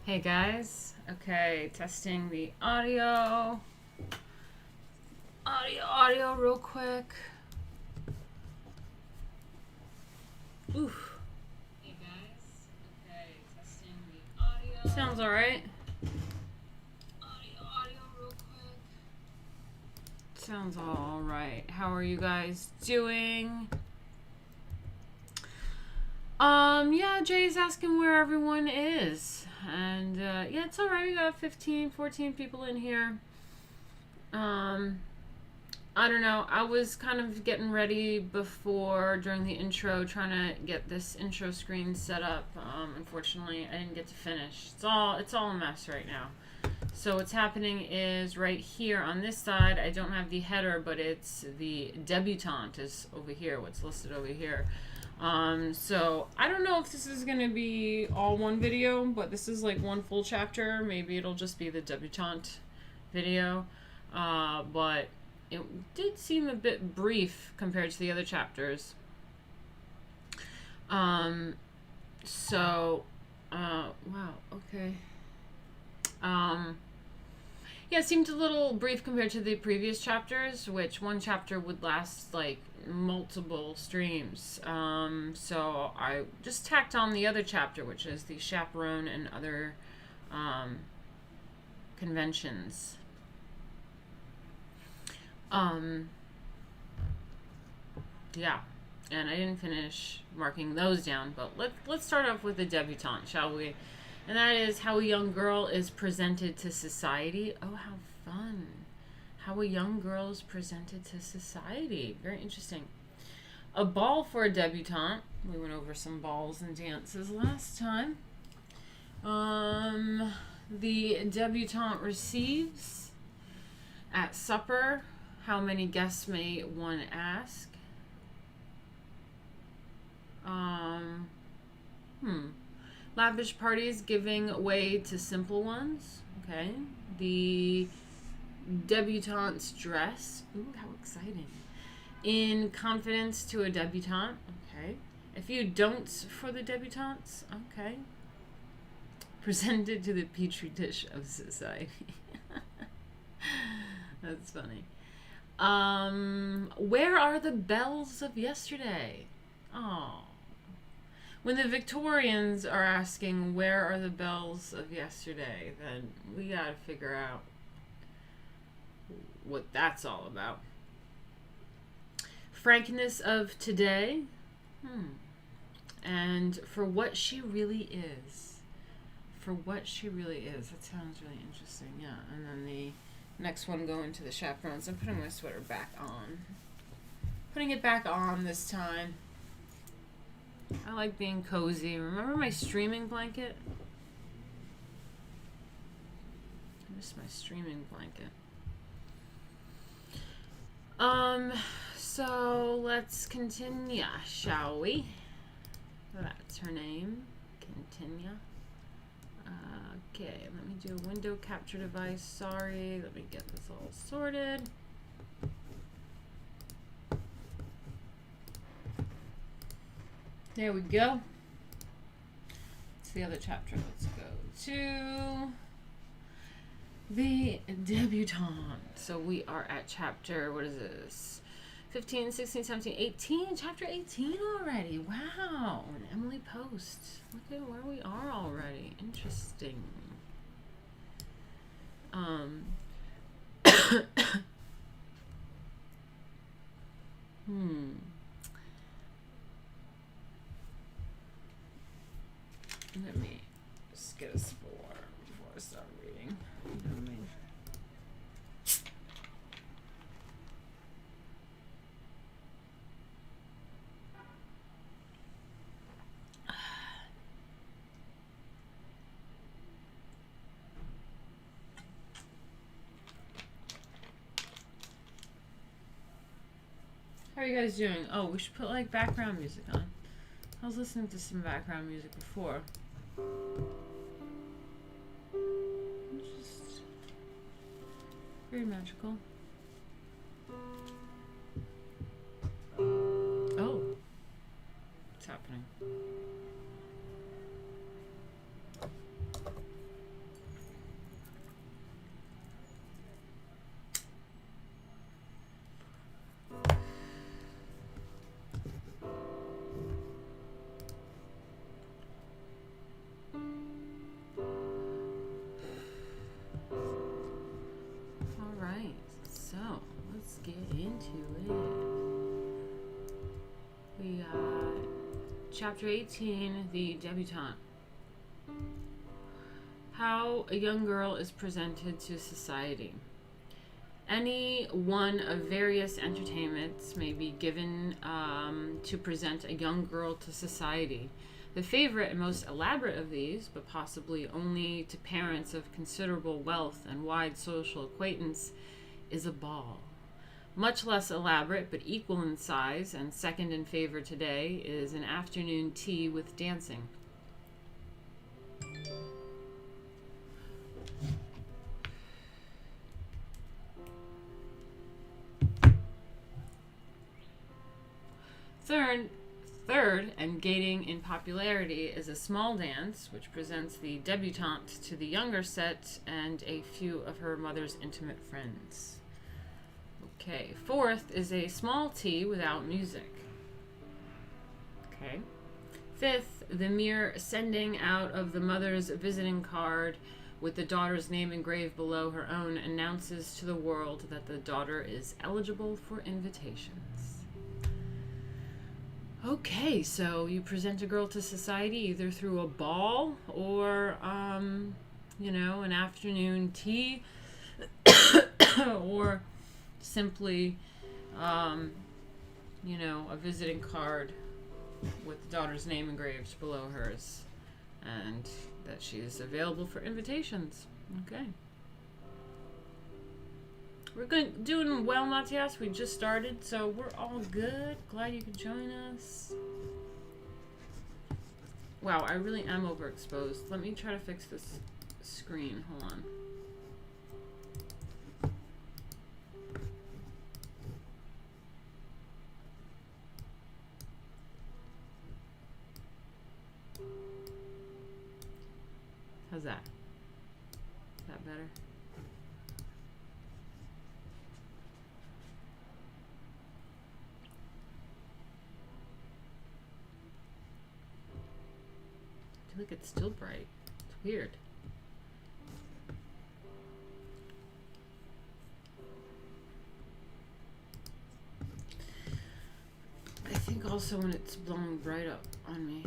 Hey guys, okay, testing the audio real quick. Oof. Hey guys, okay, testing the audio. Sounds alright. Audio real quick. Sounds alright. How are you guys doing? Yeah, Jay's asking where everyone is. And, yeah, it's alright. We got 15, 14 people in here. I don't know. I was kind of getting ready during the intro, trying to get this intro screen set up. Unfortunately, I didn't get to finish. It's all a mess right now. So what's happening is right here on this side, I don't have the header, but it's the debutante is over here, what's listed over here. So I don't know if this is going to be all one video, but this is like one full chapter. Maybe it'll just be the debutante video. But it did seem a bit brief compared to the other chapters. Wow, okay. Yeah, it seemed a little brief compared to the previous chapters, which one chapter would last like multiple streams. So I just tacked on the other chapter, which is the chaperone and other conventions. Yeah, and I didn't finish marking those down, but let's start off with the debutante, shall we? And that is how a young girl is presented to society. Oh, how fun. How a young girl is presented to society. Very interesting. A ball for a debutante. We went over some balls and dances last time. The debutante receives. At supper, how many guests may one ask? Lavish parties giving way to simple ones. Okay. The debutante's dress. Ooh, how exciting. In confidence to a debutante. Okay. A few don'ts for the debutantes. Okay. Presented to the petri dish of society. That's funny. Where are the bells of yesterday? Oh. When the Victorians are asking where are the bells of yesterday, then we gotta figure out what that's all about. Frankness of today. And for what she really is. For what she really is. That sounds really interesting. Yeah. And then the next one going to the chaperones. I'm putting my sweater back on. Putting it back on this time. I like being cozy. Remember my streaming blanket? I miss my streaming blanket. So let's continue, shall we? That's her name. Continue. Okay, let me do a window capture device. Sorry, let me get this all sorted. There we go. It's the other chapter. Let's go to the debutante. So we are at chapter, what is this? 15, 16, 17, 18. Chapter 18 already. Wow. And Emily Post. Look at where we are already. Interesting. Let me just get a score before I start reading. You know what I mean? How are you guys doing? Oh, we should put like background music on. I was listening to some background music before. Just very magical. Oh, what's happening? Chapter 18, the debutante. How a young girl is presented to society. Any one of various entertainments may be given to present a young girl to society. The favorite and most elaborate of these, but possibly only to parents of considerable wealth and wide social acquaintance, is a ball. Much less elaborate, but equal in size, and second in favor today, is an afternoon tea with dancing. Third, and gaining in popularity, is a small dance, which presents the debutante to the younger set and a few of her mother's intimate friends. Okay, fourth is a small tea without music. Okay. Fifth, the mere sending out of the mother's visiting card with the daughter's name engraved below her own announces to the world that the daughter is eligible for invitations. Okay, so you present a girl to society either through a ball or, an afternoon tea or simply, you know, a visiting card with the daughter's name engraved below hers, and that she is available for invitations. Okay. We're doing well, Matthias. We just started, so we're all good. Glad you could join us. Wow, I really am overexposed. Let me try to fix this screen. Hold on. How's that? Is that better? I feel like it's still bright. It's weird. I think also when it's blowing bright up on me.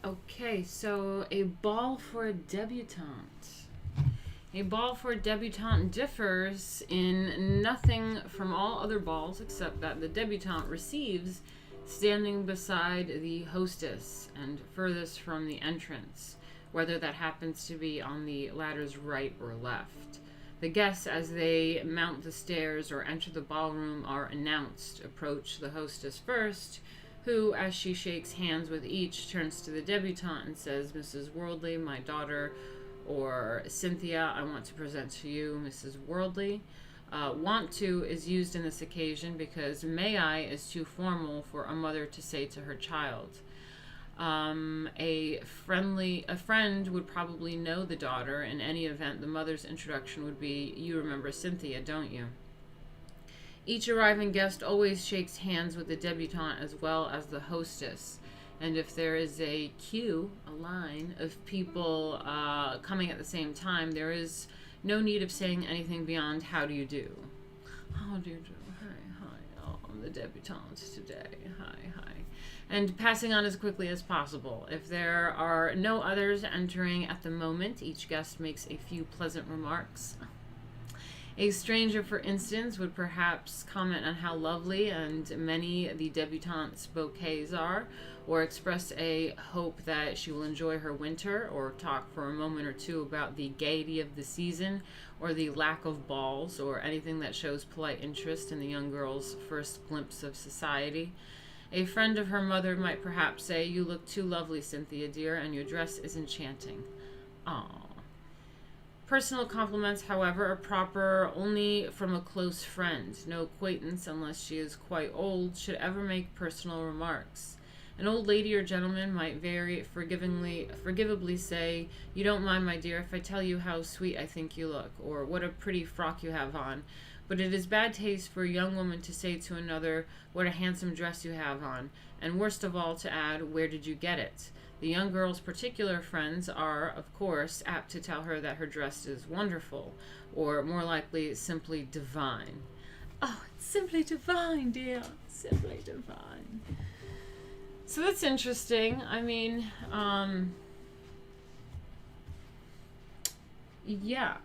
Okay, so a ball for a debutante. A ball for a debutante differs in nothing from all other balls except that the debutante receives standing beside the hostess and furthest from the entrance, whether that happens to be on the ladder's right or left. The guests, as they mount the stairs or enter the ballroom, are announced. Approach the hostess first, who, as she shakes hands with each, turns to the debutante and says, "Mrs. Worldly, my daughter," or "Cynthia, I want to present to you Mrs. Worldly." Want to is used in this occasion because may I is too formal for a mother to say to her child. A friend would probably know the daughter. In any event, the mother's introduction would be, "You remember Cynthia, don't you?" Each arriving guest always shakes hands with the debutante as well as the hostess. And if there is a queue, a line of people coming at the same time, there is no need of saying anything beyond "How do you do?" How do you do? Hi. Oh, I'm the debutante today. Hi. And passing on as quickly as possible. If there are no others entering at the moment, each guest makes a few pleasant remarks. A stranger, for instance, would perhaps comment on how lovely and many the debutante's bouquets are, or express a hope that she will enjoy her winter, or talk for a moment or two about the gaiety of the season, or the lack of balls, or anything that shows polite interest in the young girl's first glimpse of society. A friend of her mother might perhaps say, "You look too lovely, Cynthia, dear, and your dress is enchanting." Aww. Personal compliments, however, are proper only from a close friend. No acquaintance, unless she is quite old, should ever make personal remarks. An old lady or gentleman might very forgivably say, "You don't mind, my dear, if I tell you how sweet I think you look," or "What a pretty frock you have on." But it is bad taste for a young woman to say to another, "What a handsome dress you have on," and worst of all to add, "Where did you get it?" The young girl's particular friends are, of course, apt to tell her that her dress is wonderful, or more likely, simply divine. "Oh, it's simply divine, dear, simply divine." So that's interesting. I mean, yeah,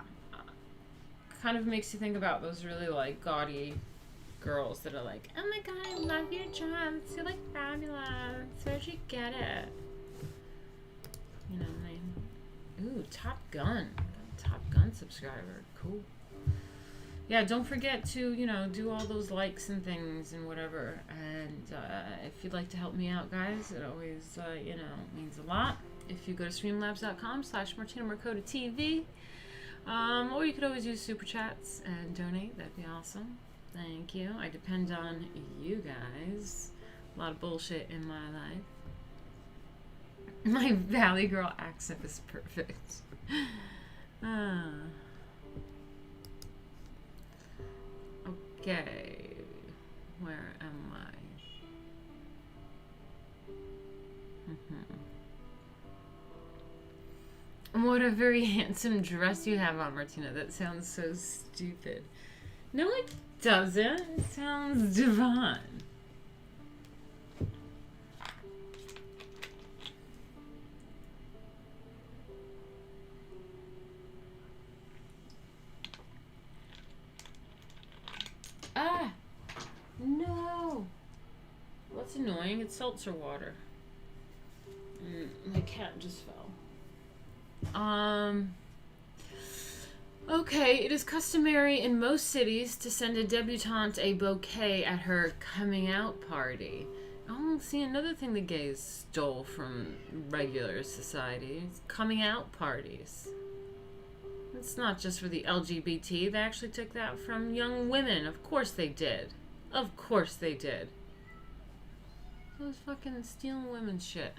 kind of makes you think about those really like gaudy girls that are like, "Oh my god, I love your dress, you're like fabulous, where'd you get it?" You know what I mean? Ooh, Top Gun. Top Gun subscriber. Cool. Yeah, don't forget to, you know, do all those likes and things and whatever. And if you'd like to help me out, guys, it always, you know, means a lot. If you go to streamlabs.com/Martina Markota TV, or you could always use super chats and donate. That'd be awesome. Thank you. I depend on you guys. A lot of bullshit in my life. My Valley Girl accent is perfect. Okay. Where am I? What a very handsome dress you have on, Martina. That sounds so stupid. No, it doesn't. It sounds divine. annoying. It's seltzer water. And my cat just fell. Okay, it is customary in most cities to send a debutante a bouquet at her coming out party. Oh, see, another thing the gays stole from regular society is coming out parties. It's not just for the LGBT. They actually took that from young women. Of course they did. Of course they did. Those fucking stealing women's shit.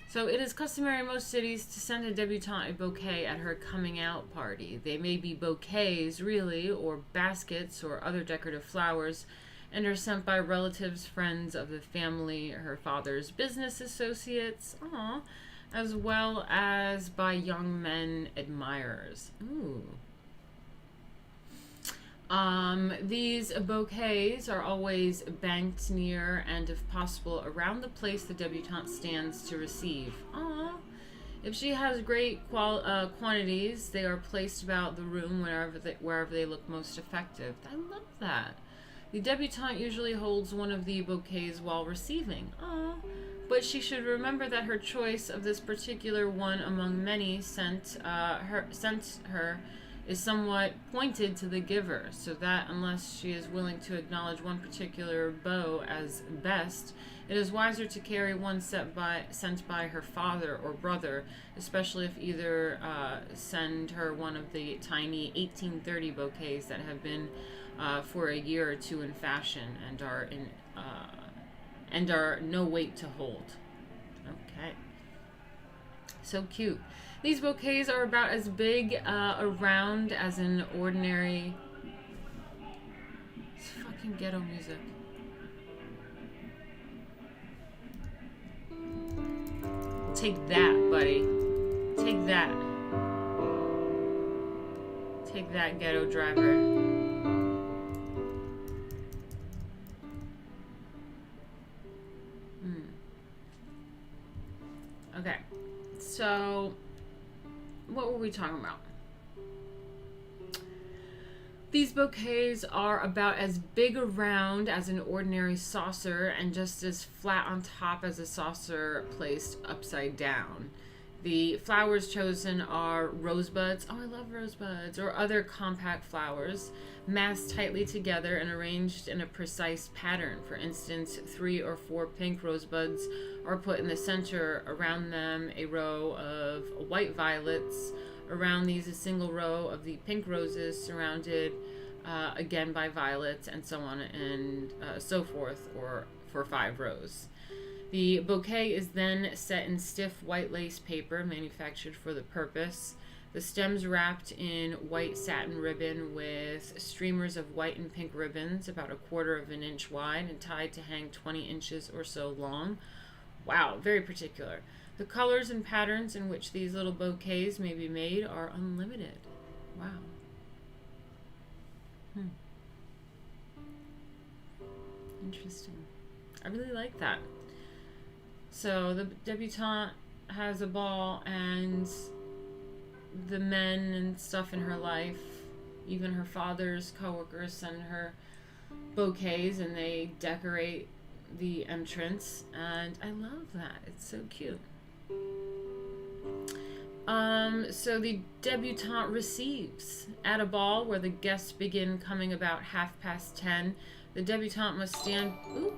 So it is customary in most cities to send a debutante a bouquet at her coming out party. They may be bouquets, really, or baskets or other decorative flowers, and are sent by relatives, friends of the family, her father's business associates, as well as by young men admirers. Ooh. These bouquets are always banked near and, if possible, around the place the debutante stands to receive. If she has great quantities, they are placed about the room wherever they look most effective. I love that. The debutante usually holds one of the bouquets while receiving. But she should remember that her choice of this particular one among many sent her is somewhat pointed to the giver, so that unless she is willing to acknowledge one particular bow as best, it is wiser to carry one sent by her father or brother, especially if either send her one of the tiny 1830 bouquets that have been for a year or two in fashion and are no weight to hold. Okay. So cute. These bouquets are about as big around as an ordinary... It's fucking ghetto music. Take that, buddy. Take that. Take that, ghetto driver. Okay. So... what were we talking about? These bouquets are about as big around as an ordinary saucer and just as flat on top as a saucer placed upside down. The flowers chosen are rosebuds. Oh, I love rosebuds. Or other compact flowers, massed tightly together and arranged in a precise pattern. For instance, 3 or 4 pink rosebuds are put in the center. Around them, a row of white violets. Around these, a single row of the pink roses, surrounded again by violets, and so on and so forth, or for 5 rows. The bouquet is then set in stiff white lace paper manufactured for the purpose. The stems wrapped in white satin ribbon with streamers of white and pink ribbons about 1/4 of an inch wide and tied to hang 20 inches or so long. Wow, very particular. The colors and patterns in which these little bouquets may be made are unlimited. Wow. Interesting. I really like that. So the debutante has a ball, and the men and stuff in her life, even her father's coworkers, send her bouquets, and they decorate the entrance, and I love that. It's so cute. So the debutante receives. At a ball where the guests begin coming about 10:30, the debutante must stand... Ooh,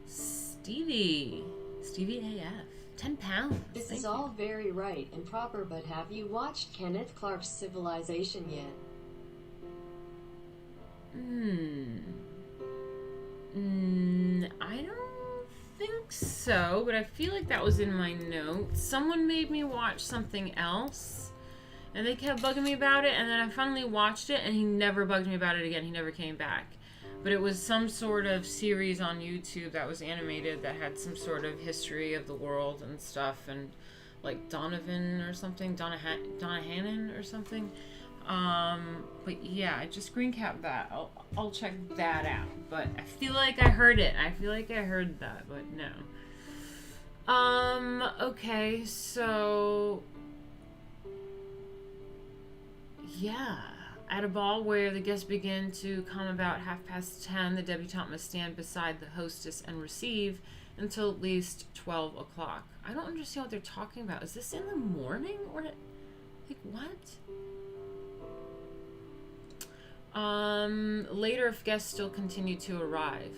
Stevie AF. 10 pounds. This is all very right and proper, but have you watched Kenneth Clark's Civilization yet? I don't think so, but I feel like that was in my notes. Someone made me watch something else, and they kept bugging me about it, and then I finally watched it, and he never bugged me about it again. He never came back. But it was some sort of series on YouTube that was animated that had some sort of history of the world and stuff, and like Donovan or something, Donahannon or something. But yeah, I just screen capped that. I'll check that out. But I feel like I heard it. I feel like I heard that, but no. Okay, so yeah. At a ball where the guests begin to come about 10:30, the debutante must stand beside the hostess and receive. until at least 12 o'clock. I don't understand what they're talking about. Is this in the morning or like what? Later, if guests still continue to arrive.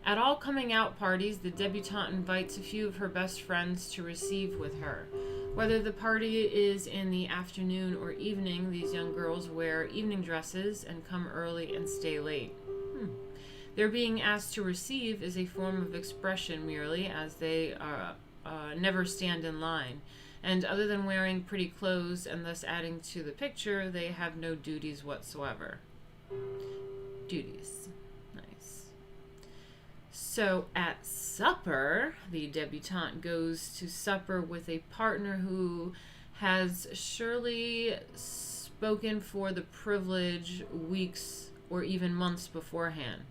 At all coming out parties, the debutante invites a few of her best friends to receive with her. Whether the party is in the afternoon or evening, these young girls wear evening dresses and come early and stay late. Their being asked to receive is a form of expression merely, as they never stand in line. And other than wearing pretty clothes and thus adding to the picture, they have no duties whatsoever. Duties. Nice. So at supper, the debutante goes to supper with a partner who has surely spoken for the privilege weeks or even months beforehand.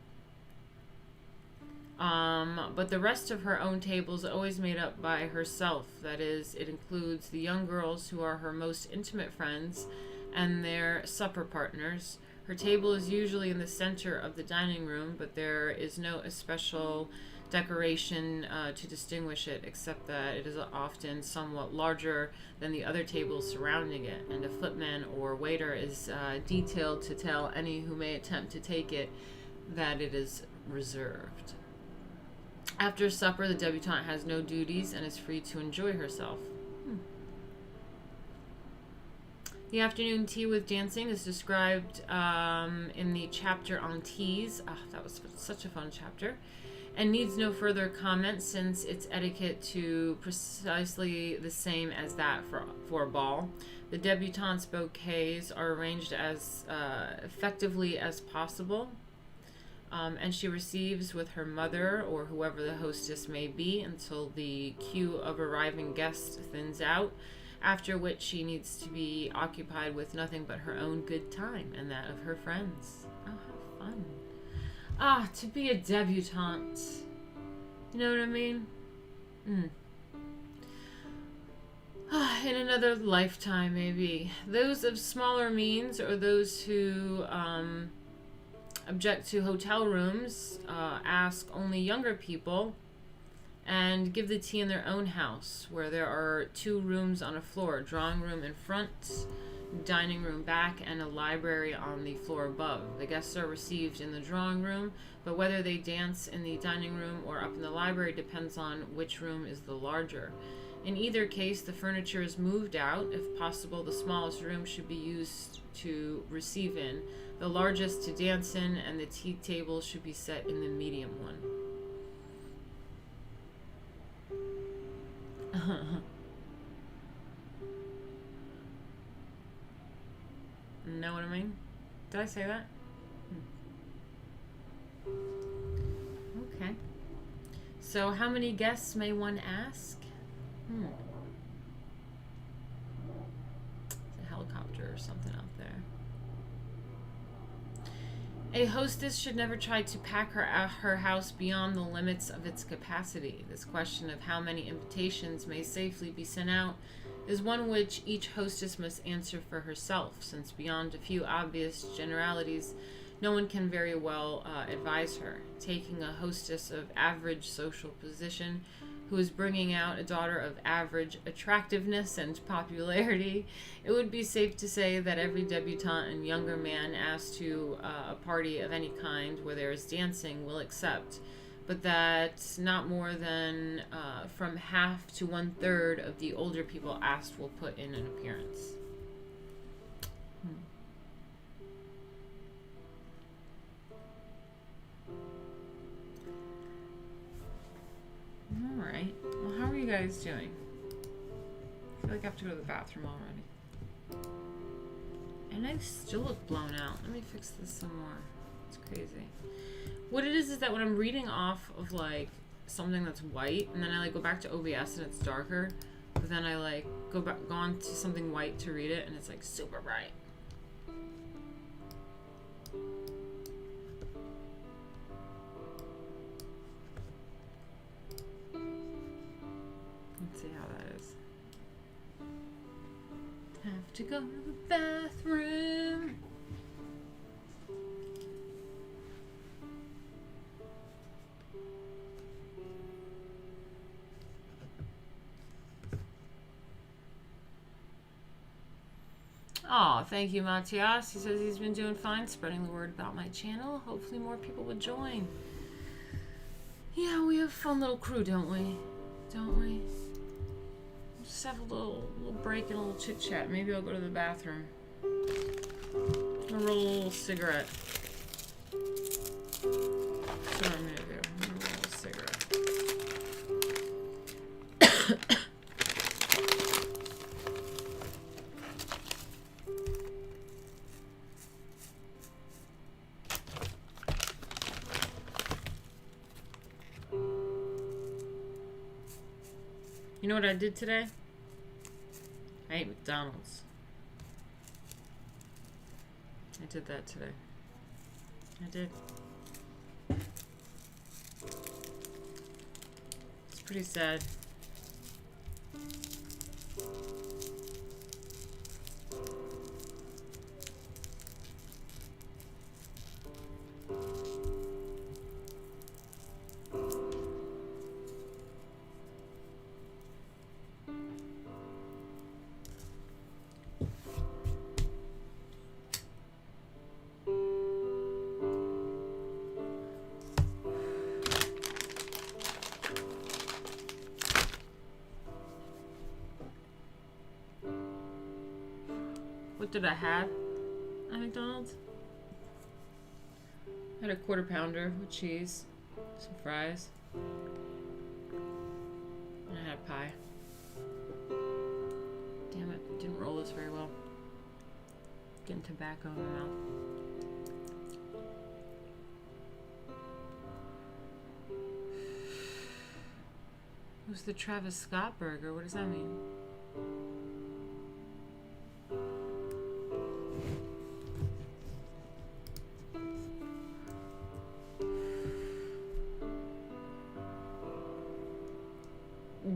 But the rest of her own table is always made up by herself. That is, it includes the young girls who are her most intimate friends and their supper partners. Her table is usually in the center of the dining room, but there is no special decoration to distinguish it, except that it is often somewhat larger than the other tables surrounding it, and a footman or waiter is detailed to tell any who may attempt to take it that it is reserved. After supper, the debutante has no duties and is free to enjoy herself. The afternoon tea with dancing is described in the chapter on teas. That was such a fun chapter. And needs no further comment since its etiquette to precisely the same as that for a ball. The debutante's bouquets are arranged as effectively as possible. And she receives with her mother or whoever the hostess may be until the queue of arriving guests thins out, after which she needs to be occupied with nothing but her own good time and that of her friends. Oh, how fun. To be a debutante. You know what I mean? In another lifetime, maybe. Those of smaller means or those who object to hotel rooms ask only younger people and give the tea in their own house, where there are 2 rooms on a floor, drawing room in front, dining room back, and a library on the floor above. The guests are received in the drawing room, but whether they dance in the dining room or up in the library depends on which room is the larger. In either case, the furniture is moved out. If possible, the smallest room should be used to receive in, the largest to dance in, and the tea table should be set in the medium one. Know what I mean? Did I say that? Okay. So how many guests may one ask? It's a helicopter or something out there. A hostess should never try to pack her house beyond the limits of its capacity. This question of how many invitations may safely be sent out is one which each hostess must answer for herself, since beyond a few obvious generalities, no one can very well advise her. Taking a hostess of average social position who is bringing out a daughter of average attractiveness and popularity, it would be safe to say that every debutante and younger man asked to a party of any kind where there is dancing will accept, but that not more than from half to 1/3 of the older people asked will put in an appearance. Alright. Well, how are you guys doing? I feel like I have to go to the bathroom already. And I still look blown out. Let me fix this some more. It's crazy. What it is that when I'm reading off of like something that's white, and then I like go back to OBS and it's darker, but then I like go on to something white to read it and it's like super bright. Let's see how that is. Have to go to the bathroom. Oh, thank you, Matias. He says he's been doing fine spreading the word about my channel. Hopefully more people would join. Yeah, we have a fun little crew, don't we? Don't we? Just have a little break and a little chit chat. Maybe I'll go to the bathroom. I'll roll a little cigarette. That's what I'm gonna do. I'm gonna roll a cigarette. You know what I did today? I ate McDonald's. I did that today. I did. It's pretty sad. What did I have at McDonald's? I had a quarter pounder with cheese, some fries, and I had a pie. Damn it, didn't roll this very well. Getting tobacco in my mouth. It was the Travis Scott burger. What does that mean?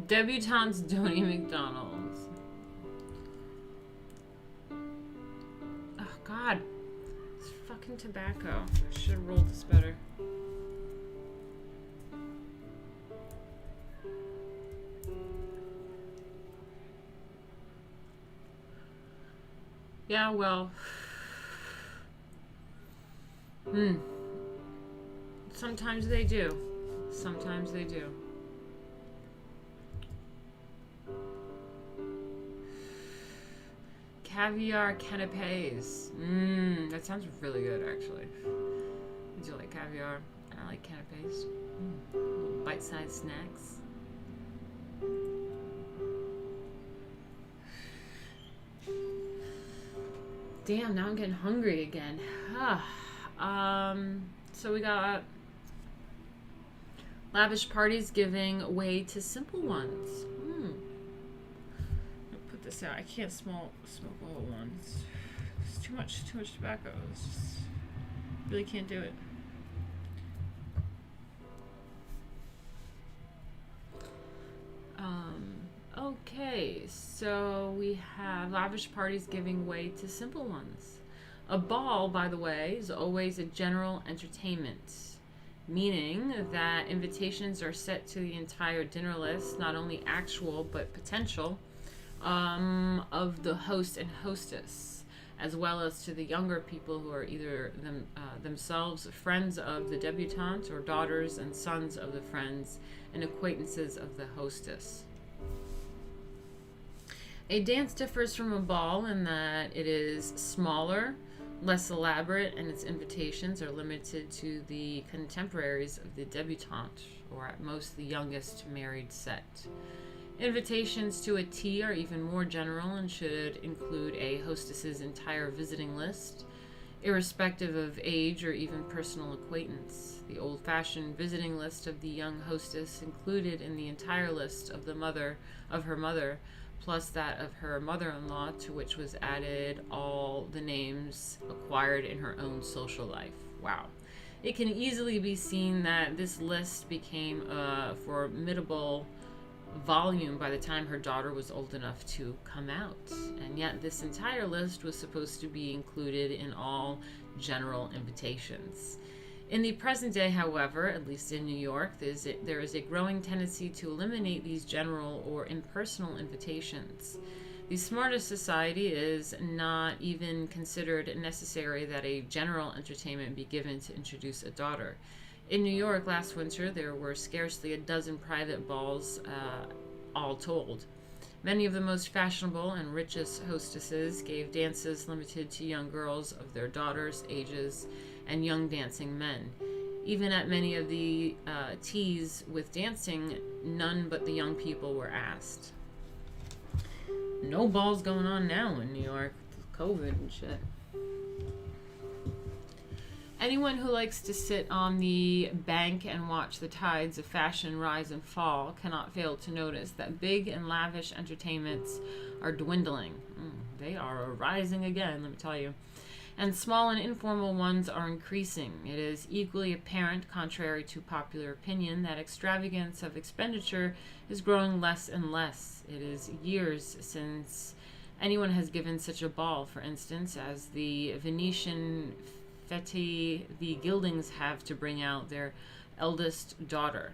Debutantes don't eat McDonald's. Oh God, it's fucking tobacco. I should have rolled this better. Yeah, well. Sometimes they do. Sometimes they do. Caviar canapes. That sounds really good, actually. I do like caviar. And I like canapes. Little bite-sized snacks. Damn, now I'm getting hungry again. So we got lavish parties giving way to simple ones. Put this out. I can't smoke a whole one. It's too much tobacco. It's just, really can't do it. Okay, so we have lavish parties giving way to simple ones. A ball, by the way, is always a general entertainment, meaning that invitations are set to the entire dinner list, not only actual but potential, of the host and hostess, as well as to the younger people who are either themselves friends of the debutante or daughters and sons of the friends and acquaintances of the hostess. A dance differs from a ball in that it is smaller, less elaborate, and its invitations are limited to the contemporaries of the debutante, or at most the youngest married set. Invitations to a tea are even more general and should include a hostess's entire visiting list, irrespective of age or even personal acquaintance. The old-fashioned visiting list of the young hostess included in the entire list of her mother, plus that of her mother-in-law, to which was added all the names acquired in her own social life. Wow. It can easily be seen that this list became a formidable volume by the time her daughter was old enough to come out. And yet this entire list was supposed to be included in all general invitations. In the present day, however, at least in New York, there is a growing tendency to eliminate these general or impersonal invitations. The smartest society is not even considered necessary that a general entertainment be given to introduce a daughter. In New York last winter, there were scarcely a dozen private balls, all told. Many of the most fashionable and richest hostesses gave dances limited to young girls of their daughters' ages and young dancing men. Even at many of the teas with dancing, none but the young people were asked. No balls going on now in New York with COVID and shit. Anyone who likes to sit on the bank and watch the tides of fashion rise and fall cannot fail to notice that big and lavish entertainments are dwindling. They are rising again, let me tell you. And small and informal ones are increasing. It is equally apparent, contrary to popular opinion, that extravagance of expenditure is growing less and less. It is years since anyone has given such a ball, for instance, as the Venetian Fete. The Gildings have to bring out their eldest daughter.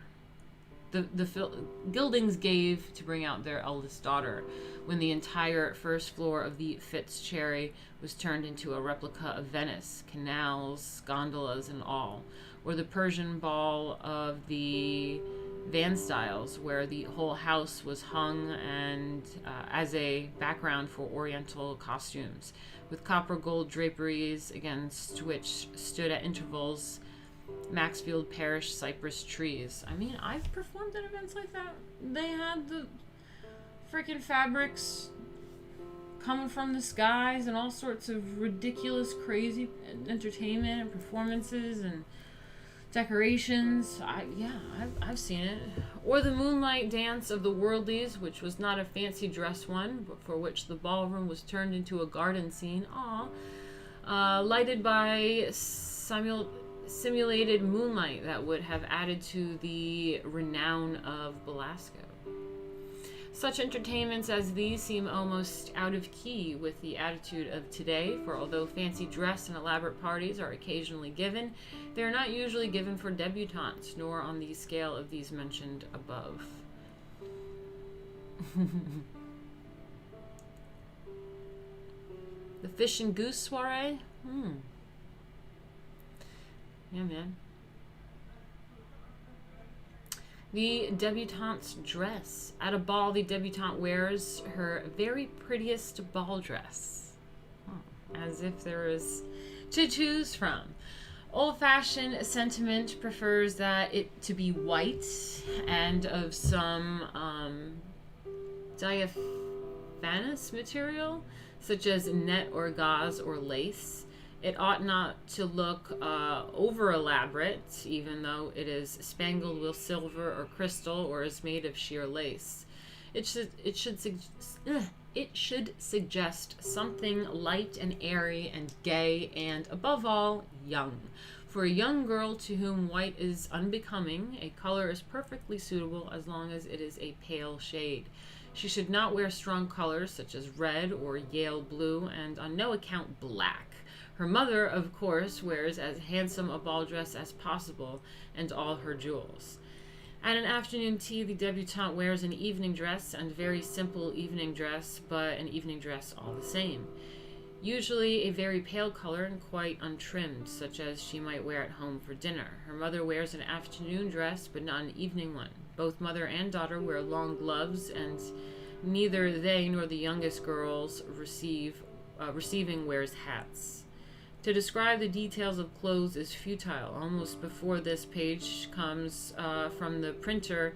The Gildings gave to bring out their eldest daughter when the entire first floor of the Fitzcherry was turned into a replica of Venice, canals, gondolas, and all, or the Persian ball of the Van Styles, where the whole house was hung and as a background for Oriental costumes, with copper gold draperies against which stood at intervals Maxfield Parish cypress trees. I mean, I've performed at events like that. They had the freaking fabrics coming from the skies and all sorts of ridiculous, crazy entertainment and performances and decorations. I've seen it. Or the moonlight dance of the worldlies, which was not a fancy dress one, but for which the ballroom was turned into a garden scene. Lighted by simulated moonlight that would have added to the renown of Belasco. Such entertainments as these seem almost out of key with the attitude of today, for although fancy dress and elaborate parties are occasionally given, they are not usually given for debutantes, nor on the scale of these mentioned above. The fish and goose soiree? Yeah, man. The debutante's dress. At a ball, the debutante wears her very prettiest ball dress. As if there is to choose from. Old-fashioned sentiment prefers that it to be white and of some diaphanous material, such as net or gauze or lace. It ought not to look over elaborate, even though it is spangled with silver or crystal or is made of sheer lace. It should suggest something light and airy and gay and, above all, young. For a young girl to whom white is unbecoming, a color is perfectly suitable as long as it is a pale shade. She should not wear strong colors such as red or Yale blue, and on no account black. Her mother, of course, wears as handsome a ball dress as possible, and all her jewels. At an afternoon tea, the debutante wears an evening dress, and very simple evening dress, but an evening dress all the same. Usually a very pale color and quite untrimmed, such as she might wear at home for dinner. Her mother wears an afternoon dress, but not an evening one. Both mother and daughter wear long gloves, and neither they nor the youngest girls receiving wears hats. To describe the details of clothes is futile. Almost before this page comes from the printer,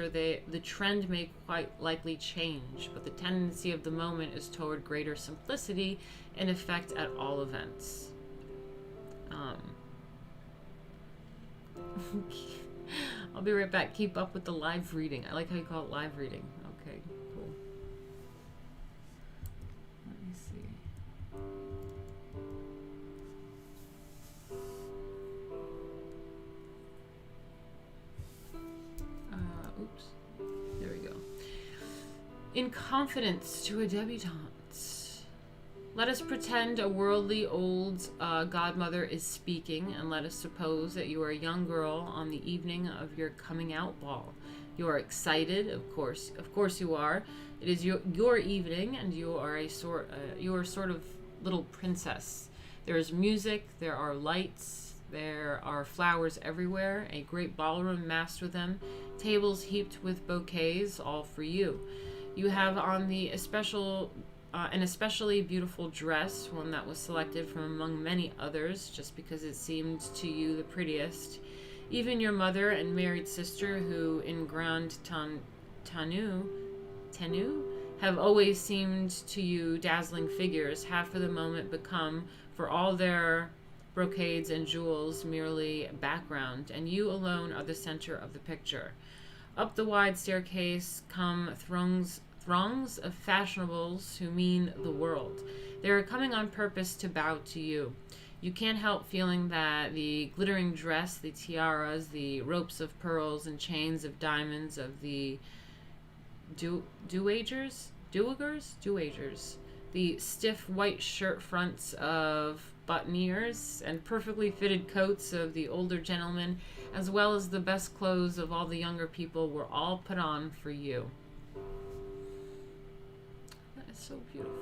the trend may quite likely change, but the tendency of the moment is toward greater simplicity in effect at all events. I'll be right back. Keep up with the live reading. I like how you call it live reading. Okay, cool. Let me see. Oops. There we go. In confidence to a debutante. Let us pretend a worldly old godmother is speaking, and let us suppose that you are a young girl on the evening of your coming out ball. You are excited, of course you are. It is your evening, and you are sort of little princess. There is music, there are lights, there are flowers everywhere, a great ballroom massed with them, tables heaped with bouquets, all for you. You have on an especially beautiful dress, one that was selected from among many others, just because it seemed to you the prettiest. Even your mother and married sister, who in Grand Tenue have always seemed to you dazzling figures, have for the moment become, for all their brocades and jewels, merely background, and you alone are the center of the picture. Up the wide staircase come throngs of fashionables who mean the world. They are coming on purpose to bow to you. You can't help feeling that the glittering dress, the tiaras, the ropes of pearls and chains of diamonds of the dowagers, the stiff white shirt fronts of buttoneers and perfectly fitted coats of the older gentlemen, as well as the best clothes of all the younger people, were all put on for you. That is so beautiful.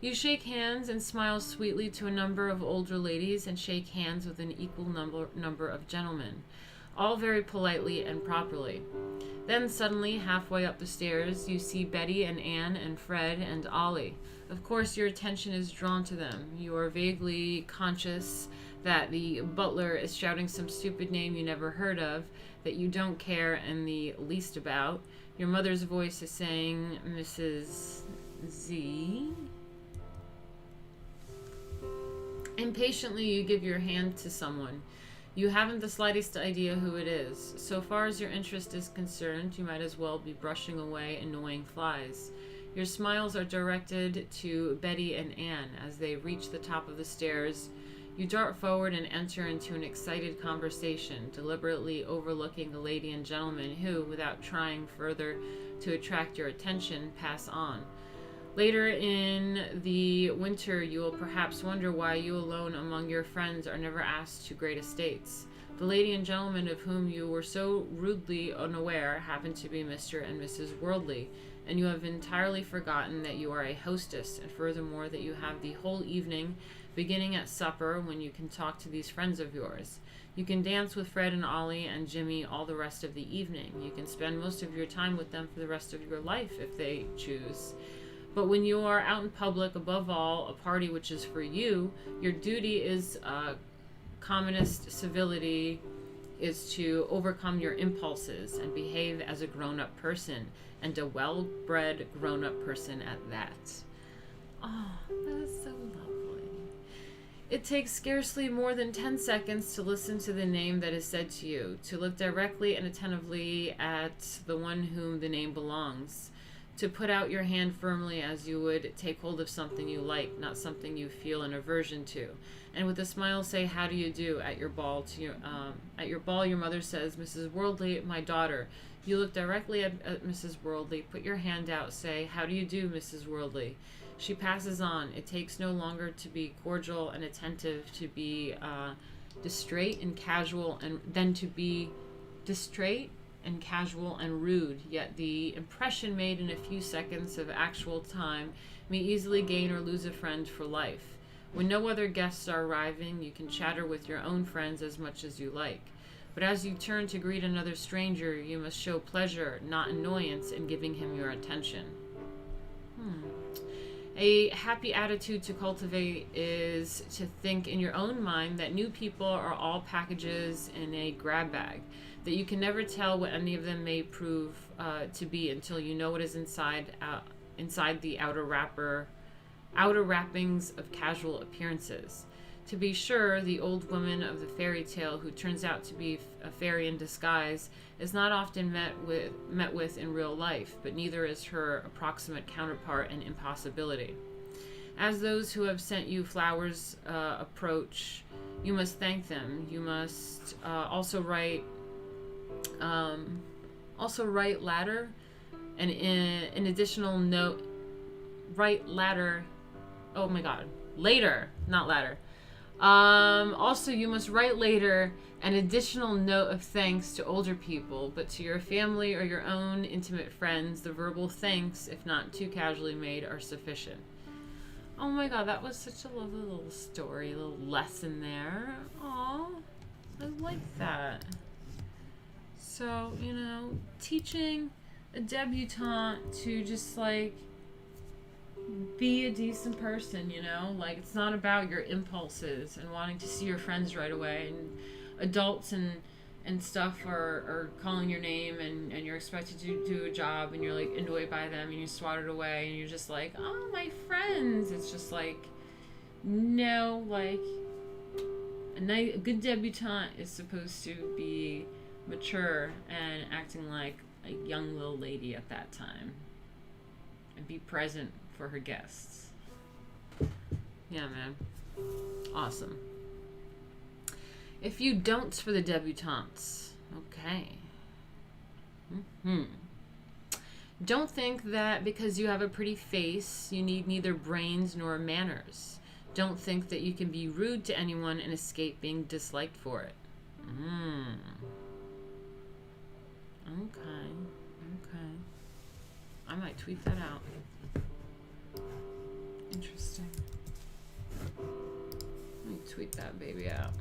You shake hands and smile sweetly to a number of older ladies and shake hands with an equal number of gentlemen, all very politely and properly. Then suddenly, halfway up the stairs, you see Betty and Anne and Fred and Ollie. Of course, your attention is drawn to them. You are vaguely conscious that the butler is shouting some stupid name you never heard of, that you don't care in the least about. Your mother's voice is saying, Mrs. Z. Impatiently, you give your hand to someone. You haven't the slightest idea who it is. So far as your interest is concerned, you might as well be brushing away annoying flies. Your smiles are directed to Betty and Anne. As they reach the top of the stairs, you dart forward and enter into an excited conversation, deliberately overlooking the lady and gentleman who, without trying further to attract your attention, pass on. Later in the winter, you will perhaps wonder why you alone among your friends are never asked to great estates. The lady and gentleman of whom you were so rudely unaware happen to be Mr. and Mrs. Worldly, and you have entirely forgotten that you are a hostess, and furthermore that you have the whole evening, beginning at supper, when you can talk to these friends of yours. You can dance with Fred and Ollie and Jimmy all the rest of the evening. You can spend most of your time with them for the rest of your life if they choose. But when you are out in public, above all, a party which is for you, your duty is commonest civility is to overcome your impulses and behave as a grown-up person, and a well-bred grown-up person at that. Oh, that is so lovely. It takes scarcely more than 10 seconds to listen to the name that is said to you, to look directly and attentively at the one whom the name belongs, to put out your hand firmly as you would take hold of something you like, not something you feel an aversion to, and with a smile say, "How do you do?" At your ball, your mother says, "Mrs. Worldly, my daughter." You look directly at Mrs. Worldly, put your hand out, say, "How do you do, Mrs. Worldly?" She passes on. It takes no longer to be cordial and attentive, to be distrait and casual, and then to be distrait and casual and rude, yet the impression made in a few seconds of actual time may easily gain or lose a friend for life. When no other guests are arriving, you can chatter with your own friends as much as you like. But as you turn to greet another stranger, you must show pleasure, not annoyance, in giving him your attention. A happy attitude to cultivate is to think in your own mind that new people are all packages in a grab bag, that you can never tell what any of them may prove to be until you know what is inside the outer wrappings of casual appearances. To be sure, the old woman of the fairy tale who turns out to be a fairy in disguise is not often met with in real life, but neither is her approximate counterpart an impossibility. As those who have sent you flowers approach, you must thank them. You must also write ladder, and an additional note. Write ladder. Oh my God, later, not ladder. Also, you must write later an additional note of thanks to older people, but to your family or your own intimate friends, the verbal thanks, if not too casually made, are sufficient. Oh my god, that was such a lovely little story, a little lesson there. Aw, I like that. So, you know, teaching a debutante to just like be a decent person, you know? Like, it's not about your impulses and wanting to see your friends right away. And adults and stuff are calling your name, and you're expected to do a job, and you're like annoyed by them, and you swat it away, and you're just like, oh, my friends. It's just like, no, like, a good debutante is supposed to be mature and acting like a young little lady at that time, and be present for her guests. Yeah, man. Awesome. A few don'ts for the debutantes. Okay. Don't think that because you have a pretty face, you need neither brains nor manners. Don't think that you can be rude to anyone and escape being disliked for it. Okay. I might tweet that out. Interesting. Let me tweet that baby out.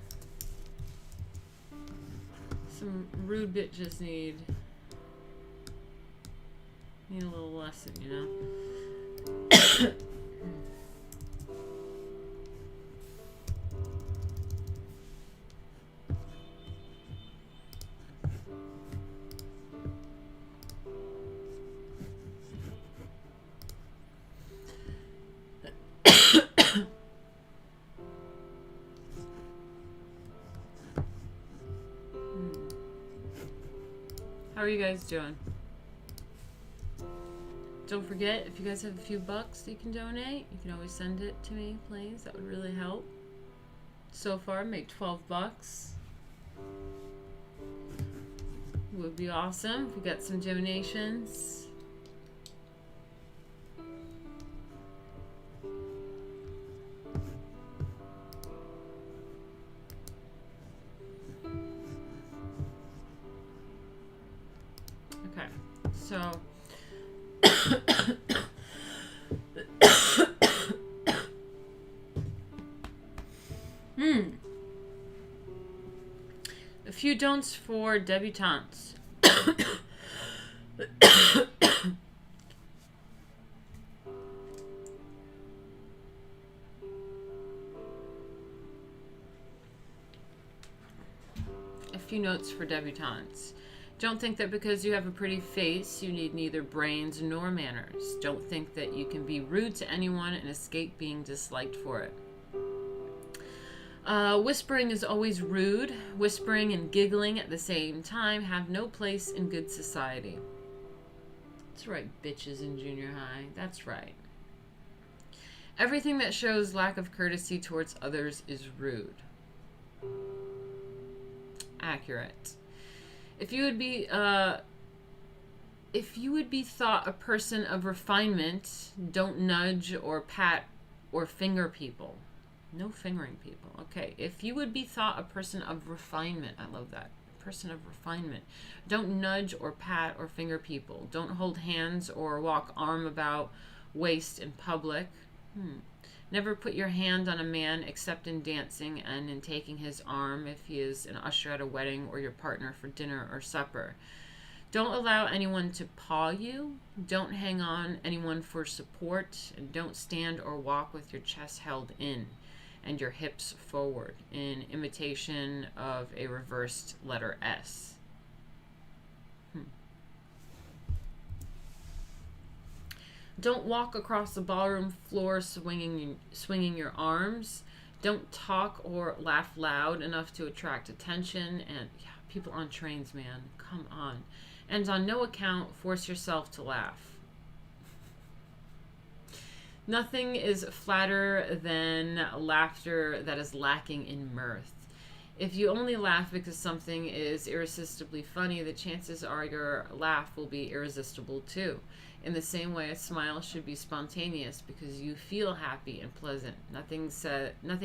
Some rude bitches need a little lesson, you know? How are you guys doing? Don't forget, if you guys have a few bucks that you can donate, you can always send it to me, please. That would really help. So far, I made 12 bucks. Would be awesome if we got some donations. Okay, so a few don'ts for debutantes. A few notes for debutantes. Don't think that because you have a pretty face, you need neither brains nor manners. Don't think that you can be rude to anyone and escape being disliked for it. Whispering is always rude. Whispering and giggling at the same time have no place in good society. That's right, bitches in junior high. That's right. Everything that shows lack of courtesy towards others is rude. Accurate. If you would be thought a person of refinement, don't nudge or pat or finger people. No fingering people. Okay. If you would be thought a person of refinement, I love that. Person of refinement. Don't nudge or pat or finger people. Don't hold hands or walk arm about waist in public. Never put your hand on a man except in dancing and in taking his arm if he is an usher at a wedding or your partner for dinner or supper. Don't allow anyone to paw you. Don't hang on anyone for support. And don't stand or walk with your chest held in and your hips forward in imitation of a reversed letter S. Don't walk across the ballroom floor swinging your arms. Don't talk or laugh loud enough to attract attention. And yeah, people on trains, man, come on. And on no account force yourself to laugh. Nothing is flatter than laughter that is lacking in mirth. If you only laugh because something is irresistibly funny, the chances are your laugh will be irresistible too. In the same way, a smile should be spontaneous because you feel happy and pleasant. Nothing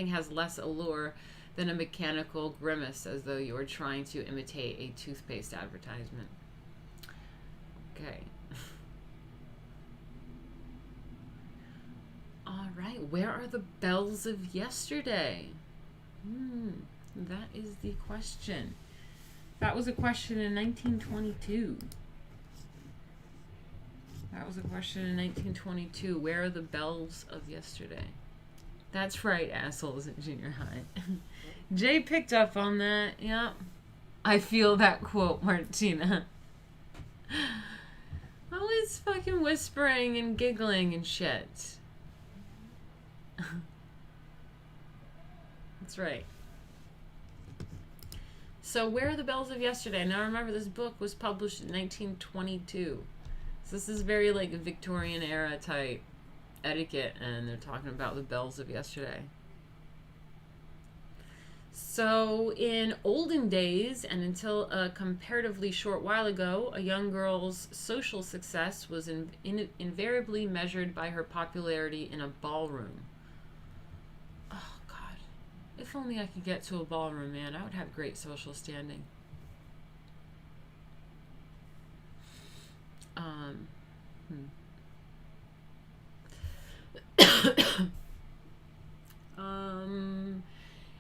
has less allure than a mechanical grimace as though you are trying to imitate a toothpaste advertisement. Okay. All right, where are the bells of yesterday? That is the question. That was a question in 1922. That was a question in 1922. Where are the bells of yesterday? That's right, assholes in junior high. Jay picked up on that. Yeah. I feel that quote, Martina. Always fucking whispering and giggling and shit. That's right. So where are the bells of yesterday? Now remember, this book was published in 1922. So this is very like Victorian era type etiquette, and they're talking about the bells of yesterday. So in olden days, and until a comparatively short while ago, a young girl's social success was invariably measured by her popularity in a ballroom. Oh, God. If only I could get to a ballroom, man. I would have great social standing.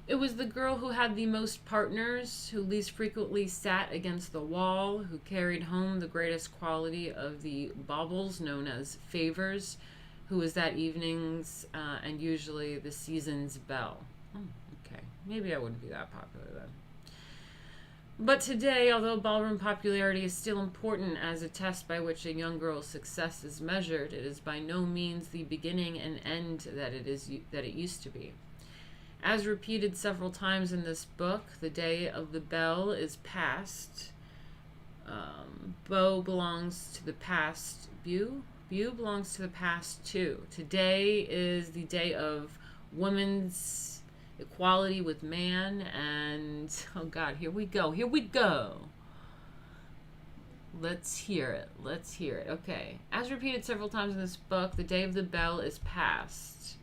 It was the girl who had the most partners, who least frequently sat against the wall, who carried home the greatest quality of the baubles known as favors, who was that evening's and usually the season's belle. Okay, maybe I wouldn't be that popular then. But today, although ballroom popularity is still important as a test by which a young girl's success is measured, it is by no means the beginning and end that it used to be. As repeated several times in this book, the day of the belle is past. Beau belongs to the past. Beau belongs to the past too. Today is the day of women's equality with man, and oh God, here we go. Let's hear it. Okay. As repeated several times in this book, the day of the belle is past.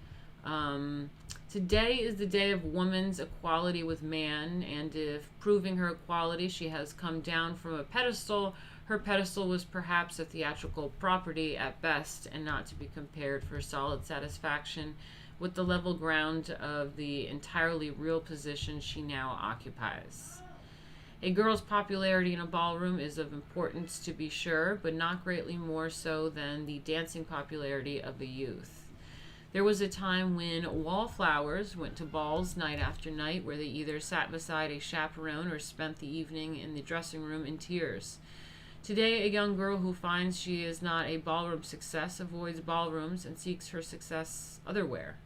Today is the day of woman's equality with man, and if proving her equality she has come down from a pedestal, her pedestal was perhaps a theatrical property at best, and not to be compared for solid satisfaction with the level ground of the entirely real position she now occupies. A girl's popularity in a ballroom is of importance, to be sure, but not greatly more so than the dancing popularity of a youth. There was a time when wallflowers went to balls night after night, where they either sat beside a chaperone or spent the evening in the dressing room in tears. Today, a young girl who finds she is not a ballroom success avoids ballrooms and seeks her success otherwhere.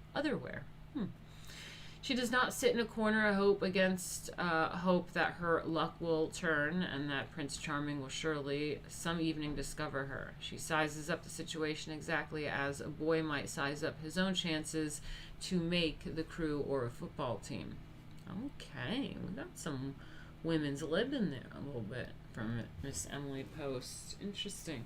She does not sit in a corner hope against hope that her luck will turn and that Prince Charming will surely some evening discover her. She sizes up the situation exactly as a boy might size up his own chances to make the crew or a football team. Okay, we got some women's lib in there a little bit from Miss Emily Post. Interesting.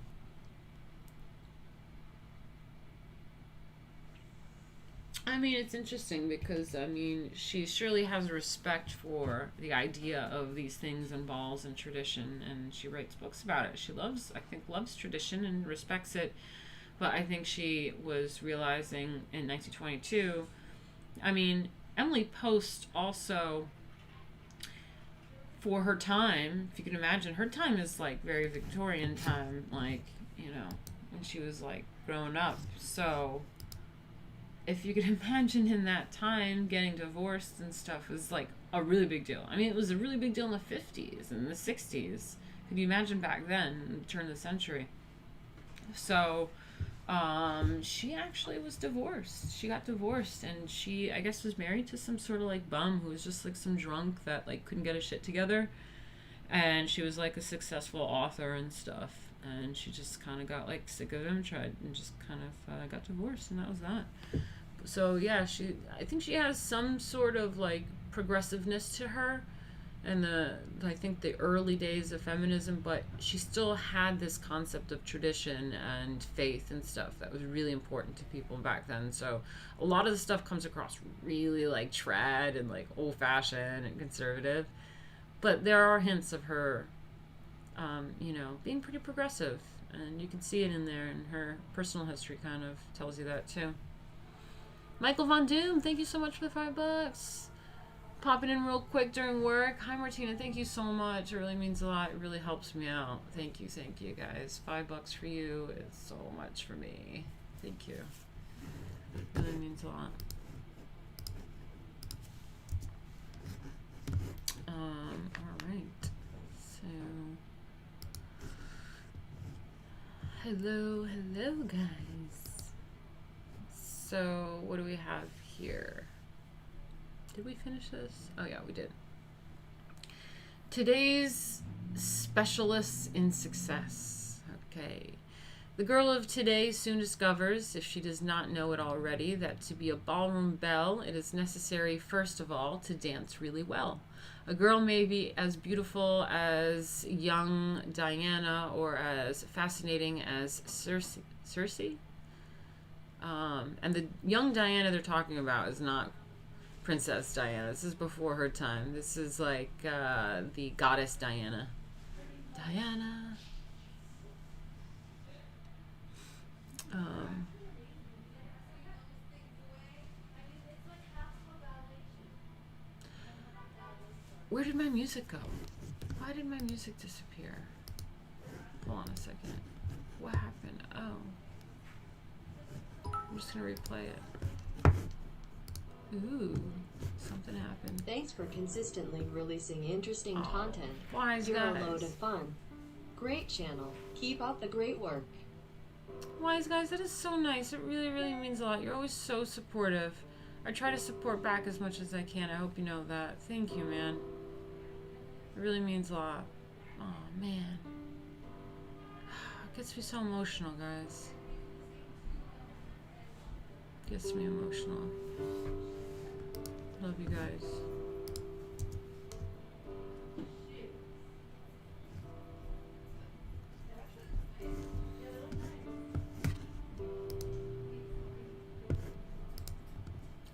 I mean, it's interesting because, I mean, she surely has a respect for the idea of these things and balls and tradition, and she writes books about it. She loves tradition and respects it, but I think she was realizing in 1922, I mean, Emily Post also, for her time, if you can imagine, her time is like very Victorian time, like, you know, when she was like growing up, so if you could imagine in that time getting divorced and stuff was like a really big deal. I mean, it was a really big deal in the 50s and the 60s. Could you imagine back then, in the turn of the century? So, she actually was divorced. She got divorced, and she, I guess, was married to some sort of like bum who was just like some drunk that like couldn't get his shit together. And she was like a successful author and stuff. And she just kind of got like sick of him, tried, and just kind of got divorced, and that was that. So yeah, I think she has some sort of like progressiveness to her and I think the early days of feminism, but she still had this concept of tradition and faith and stuff that was really important to people back then. So a lot of the stuff comes across really like trad and like old-fashioned and conservative, but there are hints of her you know, being pretty progressive, and you can see it in there, and her personal history kind of tells you that too. Michael Von Doom, thank you so much for the $5. Popping in real quick during work. Hi Martina, thank you so much. It really means a lot. It really helps me out. Thank you guys. $5 for you is so much for me. Thank you. It really means a lot. All right. So, hello guys. So, what do we have here? Did we finish this? Oh yeah, we did. Today's specialists in success. Okay. The girl of today soon discovers, if she does not know it already, that to be a ballroom belle, it is necessary, first of all, to dance really well. A girl may be as beautiful as young Diana or as fascinating as Circe. And the young Diana they're talking about is not Princess Diana. This is before her time. This is like the goddess Diana. Diana. Where did my music go? Why did my music disappear? Hold on a second. What happened? Oh. I'm just gonna replay it. Ooh, something happened. Thanks for consistently releasing interesting content. Wise You're guys. a load of fun. Great channel. Keep up the great work. Wise guys, that is so nice. It really, really means a lot. You're always so supportive. I try to support back as much as I can. I hope you know that. Thank you, man. It really means a lot. Oh, man. It gets me so emotional, guys. It gets me emotional. Love you guys. It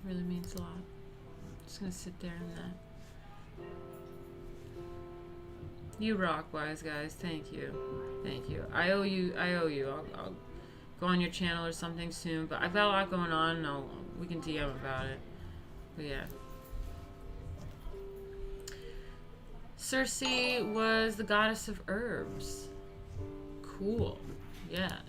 really means a lot. I'm just gonna sit there in that. You rock, wise guys. Thank you. Thank you. I owe you. I'll go on your channel or something soon, but I've got a lot going on, and we can DM about it. But yeah. Circe was the goddess of herbs. Cool. Yeah.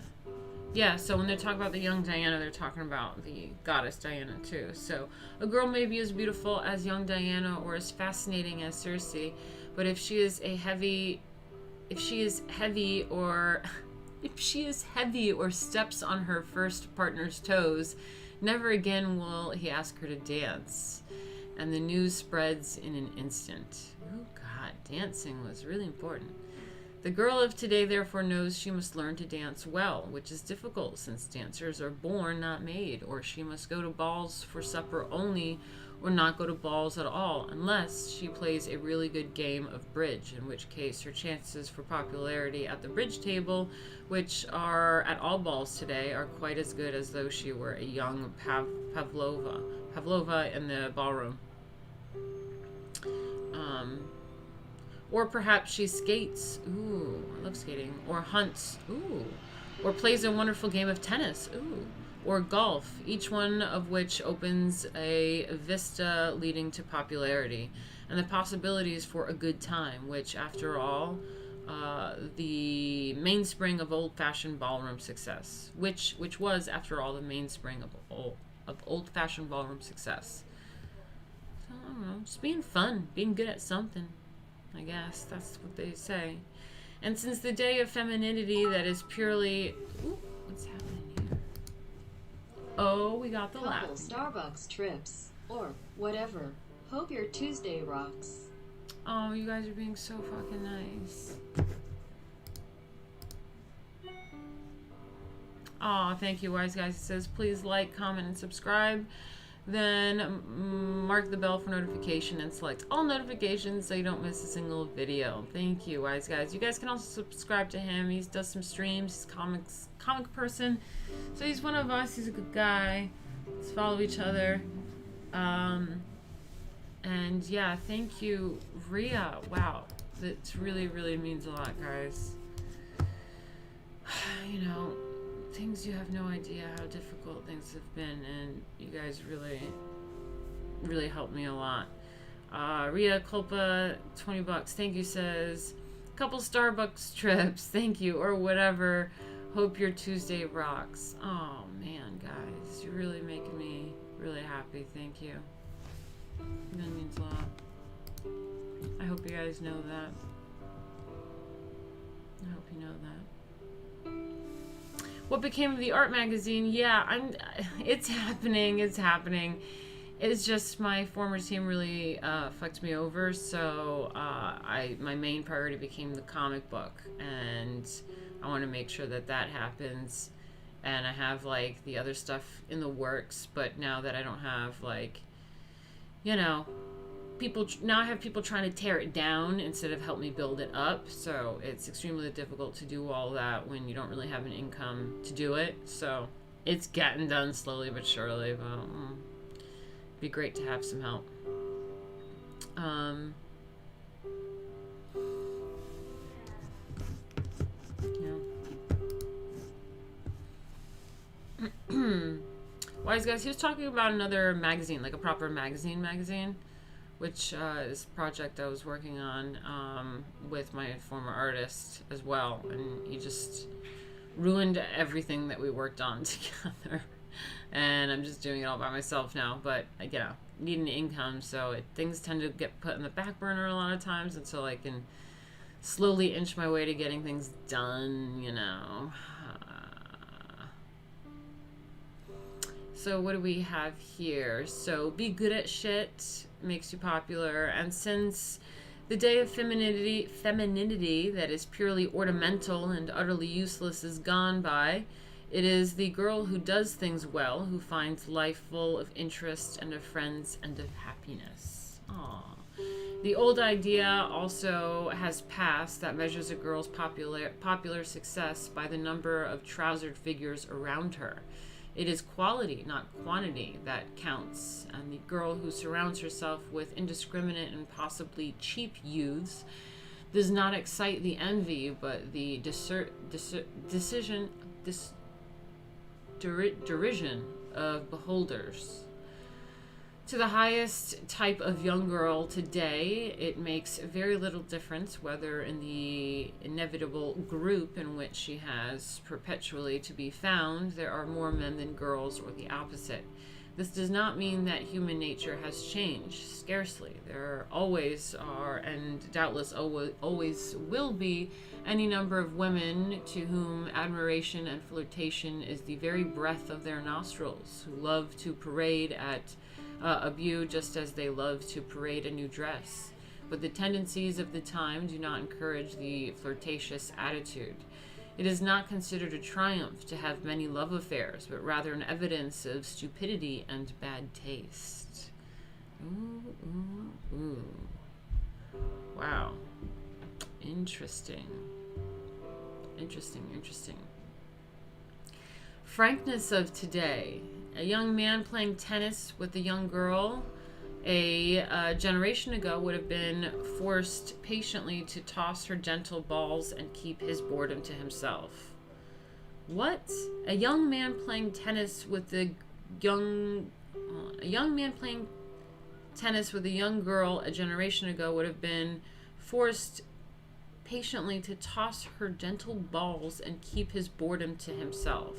Yeah, so when they talk about the young Diana, they're talking about the goddess Diana too. So a girl may be as beautiful as young Diana or as fascinating as Circe, but if she is heavy or steps on her first partner's toes, never again will he ask her to dance. And the news spreads in an instant. Oh God, dancing was really important. The girl of today therefore knows she must learn to dance well, which is difficult since dancers are born, not made, or she must go to balls for supper only, or not go to balls at all, unless she plays a really good game of bridge, in which case her chances for popularity at the bridge table, which are at all balls today, are quite as good as though she were a young Pavlova in the ballroom. Or perhaps she skates. Ooh, I love skating. Or hunts. Ooh. Or plays a wonderful game of tennis. Ooh. Or golf, each one of which opens a vista leading to popularity and the possibilities for a good time, which, after all, the mainspring of old-fashioned ballroom success, which was, after all, the mainspring of old-fashioned ballroom success. So, I don't know, just being fun, being good at something, I guess. That's what they say. And since the day of femininity that is purely... Ooh, what's happening? Oh, we got the lap. Couple Starbucks trips, or whatever. Hope your Tuesday rocks. Oh, you guys are being so fucking nice. Oh, thank you, wise guys. It says, please like, comment, and subscribe. then mark the bell for notification and select all notifications so you don't miss a single video. Thank you, wise guys. You guys can also subscribe to him. He does some streams. He's a comic person, so he's one of us. He's a good guy. Let's follow each other. And yeah, thank you, Rhea. Wow, that really, really means a lot, guys. You know, things you have no idea how difficult things have been, and you guys really, really helped me a lot. Rhea Culpa, $20. Thank you, says, couple Starbucks trips, thank you, or whatever. Hope your Tuesday rocks. Oh man, guys, you're really making me really happy. Thank you. That means a lot. I hope you guys know that. I hope you know that. What became of the art magazine? Yeah, it's happening. It's happening. It's just my former team really fucked me over, so my main priority became the comic book, and I want to make sure that happens. And I have like the other stuff in the works, but now that I don't have like, you know, now I have people trying to tear it down instead of help me build it up. So it's extremely difficult to do all that when you don't really have an income to do it. So it's getting done slowly but surely, but it'd be great to have some help. Wise guys, he was talking about another magazine, like a proper magazine, which is a project I was working on with my former artist as well, and he just ruined everything that we worked on together, and I'm just doing it all by myself now. But you know, need an income, so things tend to get put in the back burner a lot of times until I can slowly inch my way to getting things done, you know. So what do we have here? So be good at shit makes you popular, and since the day of femininity that is purely ornamental and utterly useless is gone by, it is the girl who does things well who finds life full of interest and of friends and of happiness. Aww. The old idea also has passed that measures a girl's popular success by the number of trousered figures around her. It is quality, not quantity, that counts, and the girl who surrounds herself with indiscriminate and possibly cheap youths does not excite the envy, but the derision of beholders. To the highest type of young girl today, it makes very little difference whether in the inevitable group in which she has perpetually to be found, there are more men than girls, or the opposite. This does not mean that human nature has changed. Scarcely. There always are, and doubtless always will be, any number of women to whom admiration and flirtation is the very breath of their nostrils, who love to parade at a beau just as they love to parade a new dress. But the tendencies of the time do not encourage the flirtatious attitude. It is not considered a triumph to have many love affairs, but rather an evidence of stupidity and bad taste. Ooh, ooh, ooh. Wow. Interesting. Interesting. Frankness of today. A young man playing tennis with a young girl a generation ago would have been forced patiently to toss her gentle balls and keep his boredom to himself. What? A young man playing tennis with a young girl a generation ago would have been forced patiently to toss her gentle balls and keep his boredom to himself.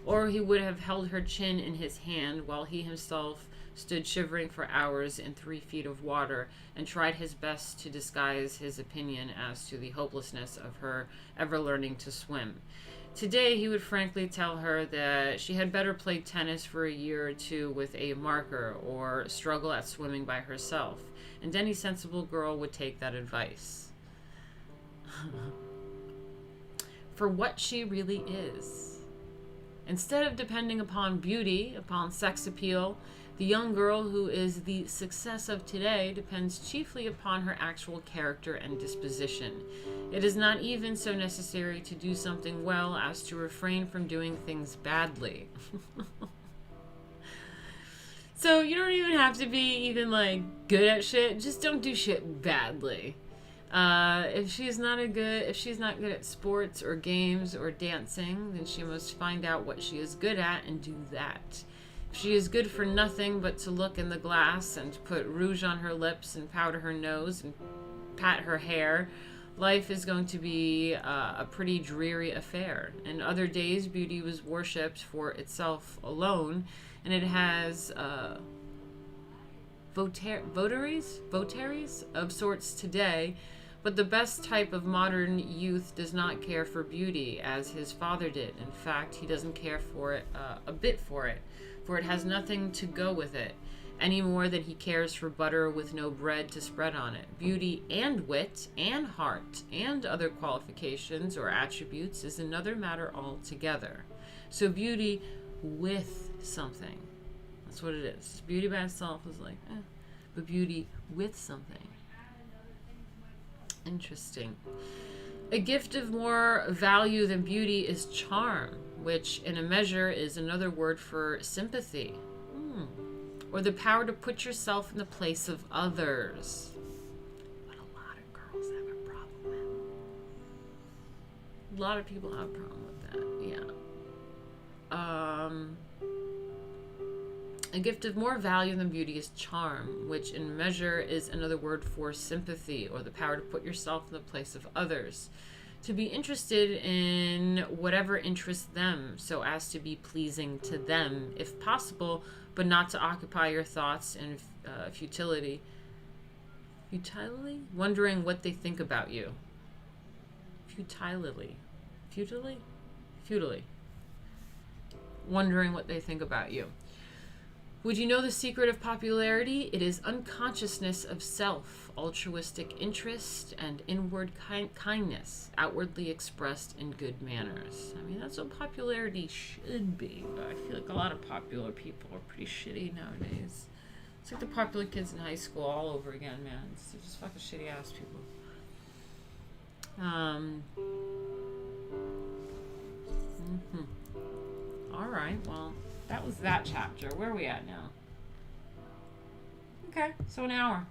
Or he would have held her chin in his hand while he himself stood shivering for hours in 3 feet of water and tried his best to disguise his opinion as to the hopelessness of her ever learning to swim. Today, he would frankly tell her that she had better play tennis for a year or two with a marker or struggle at swimming by herself, and any sensible girl would take that advice. For what she really is. Instead of depending upon beauty, upon sex appeal, the young girl who is the success of today depends chiefly upon her actual character and disposition. It is not even so necessary to do something well as to refrain from doing things badly. So you don't even have to be even like good at shit. Just don't do shit badly. If she's not good at sports or games or dancing, then she must find out what she is good at and do that. If she is good for nothing but to look in the glass and put rouge on her lips and powder her nose and pat her hair, life is going to be a pretty dreary affair. In other days, beauty was worshipped for itself alone, and it has votaries of sorts today. But the best type of modern youth does not care for beauty as his father did. In fact, he doesn't care for it a bit for it has nothing to go with it, any more than he cares for butter with no bread to spread on it. Beauty and wit and heart and other qualifications or attributes is another matter altogether. So beauty with something. That's what it is. Beauty by itself is like, but beauty with something. Interesting. A gift of more value than beauty is charm, which in a measure is another word for sympathy. Or the power to put yourself in the place of others. What a lot of girls have a problem with. A lot of people have a problem with that, yeah. A gift of more value than beauty is charm, which in measure is another word for sympathy, or the power to put yourself in the place of others. To be interested in whatever interests them, so as to be pleasing to them, if possible, but not to occupy your thoughts in futility, wondering what they think about you. Futilely. Wondering what they think about you. Would you know the secret of popularity? It is unconsciousness of self, altruistic interest, and inward kindness, outwardly expressed in good manners. I mean, that's what popularity should be, but I feel like a lot of popular people are pretty shitty nowadays. It's like the popular kids in high school all over again, man. It's just fucking shitty ass people. Alright, well, that was that chapter. Where are we at now? Okay, so an hour.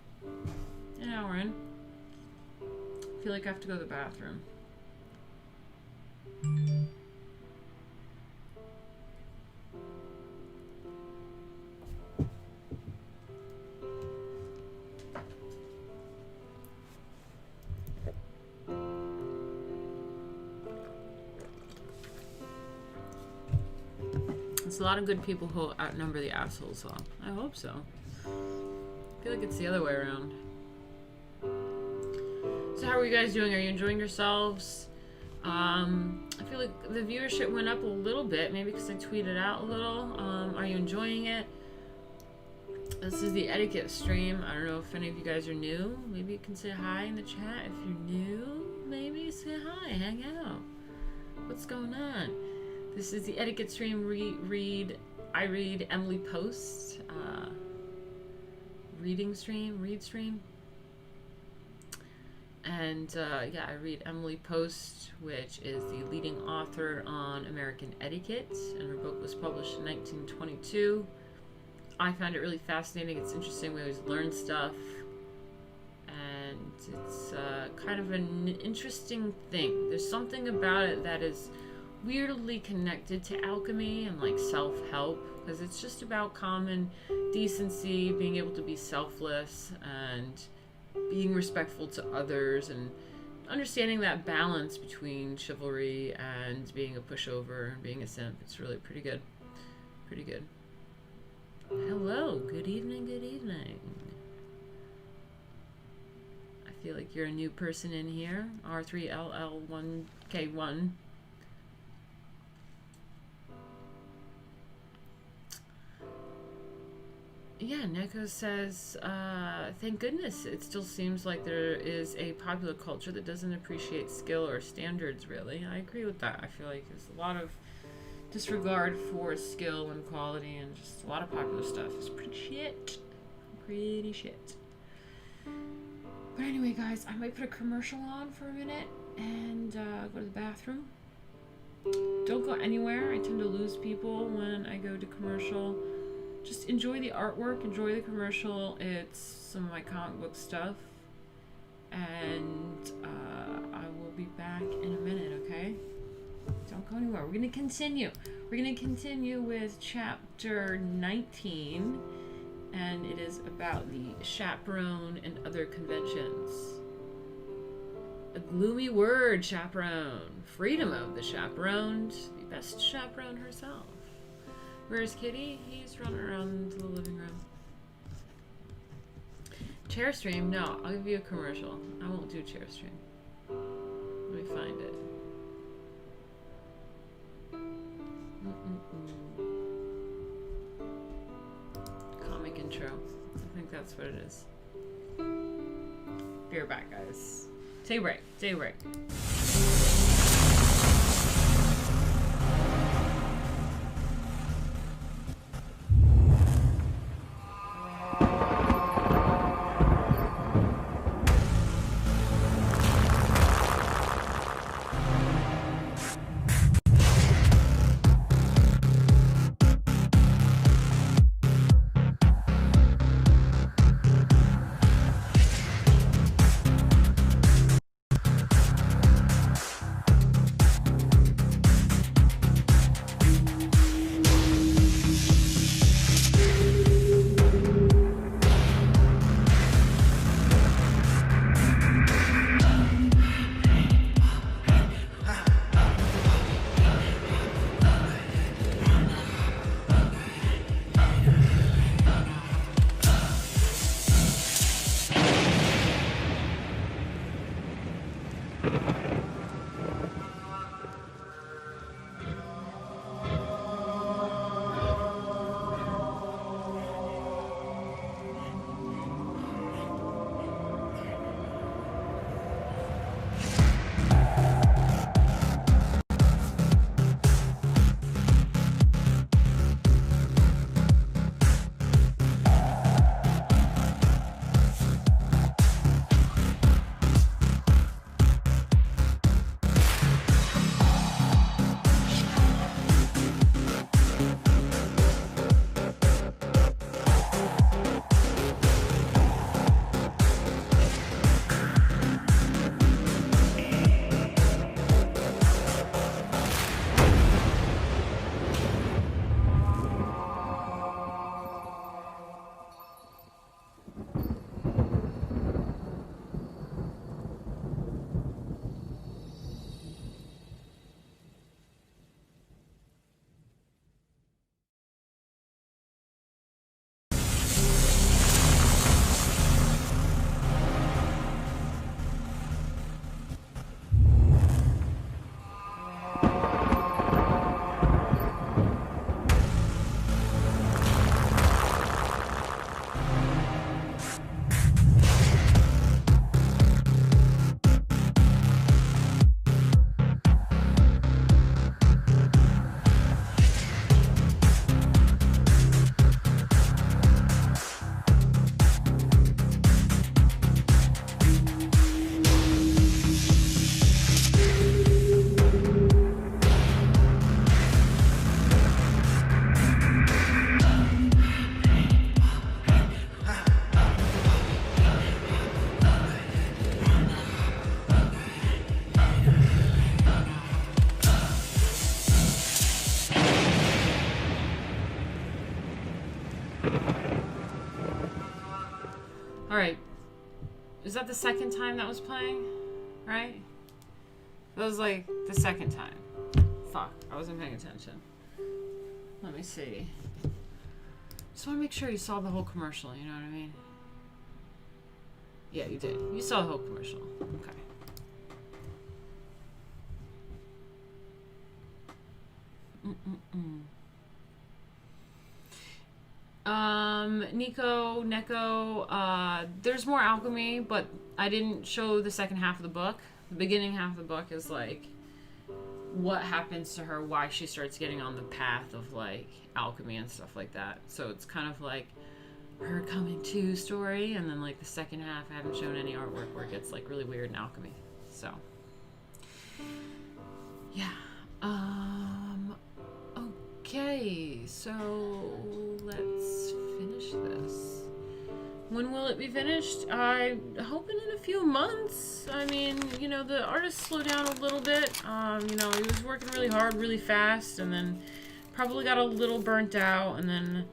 An hour in. I feel like I have to go to the bathroom. It's a lot of good people who outnumber the assholes, so I hope so. I feel like it's the other way around. So how are you guys doing? Are you enjoying yourselves? I feel like the viewership went up a little bit, maybe because I tweeted out a little. Are you enjoying it? This is the etiquette stream. I don't know if any of you guys are new. Maybe you can say hi in the chat. If you're new, maybe say hi, hang out. What's going on? This is the etiquette stream. I read Emily Post's read stream. And yeah, I read Emily Post, which is the leading author on American etiquette, and her book was published in 1922. I found it really fascinating. It's interesting. We always learn stuff, and it's kind of an interesting thing. There's something about it that is weirdly connected to alchemy and like self-help, because it's just about common decency, being able to be selfless and being respectful to others, and understanding that balance between chivalry and being a pushover and being a simp. It's really pretty good. Hello, good evening. I feel like you're a new person in here. R3LL1K1. Yeah, Neko says, thank goodness it still seems like there is a popular culture that doesn't appreciate skill or standards, really. I agree with that. I feel like there's a lot of disregard for skill and quality and just a lot of popular stuff. It's pretty shit. Pretty shit. But anyway, guys, I might put a commercial on for a minute and go to the bathroom. Don't go anywhere. I tend to lose people when I go to commercial. Just enjoy the artwork, enjoy the commercial. It's some of my comic book stuff. And I will be back in a minute, okay? Don't go anywhere. We're going to continue. We're going to continue with chapter 19. And it is about the chaperone and other conventions. A gloomy word, chaperone. Freedom of the chaperoned. The best chaperone herself. Where's Kitty? He's running around the living room. Chair stream? No, I'll give you a commercial. I won't do chair stream. Let me find it. Comic intro. I think that's what it is. Be right back, guys. Take a break. Take a break. Alright. Is that the second time that was playing? Right? That was like the second time. Fuck, I wasn't paying attention. Let me see. Just want to make sure you saw the whole commercial, you know what I mean? Yeah, you did. You saw the whole commercial. Okay. Neko, there's more alchemy, but I didn't show the second half of the book. The beginning half of the book is like what happens to her, why she starts getting on the path of like alchemy and stuff like that. So it's kind of like her coming to story, and then like the second half I haven't shown any artwork where it gets like really weird in alchemy. So yeah. Okay, so let's finish this. When will it be finished? I'm hoping in a few months. I mean, you know, the artist slowed down a little bit. You know, he was working really hard, really fast, and then probably got a little burnt out, and then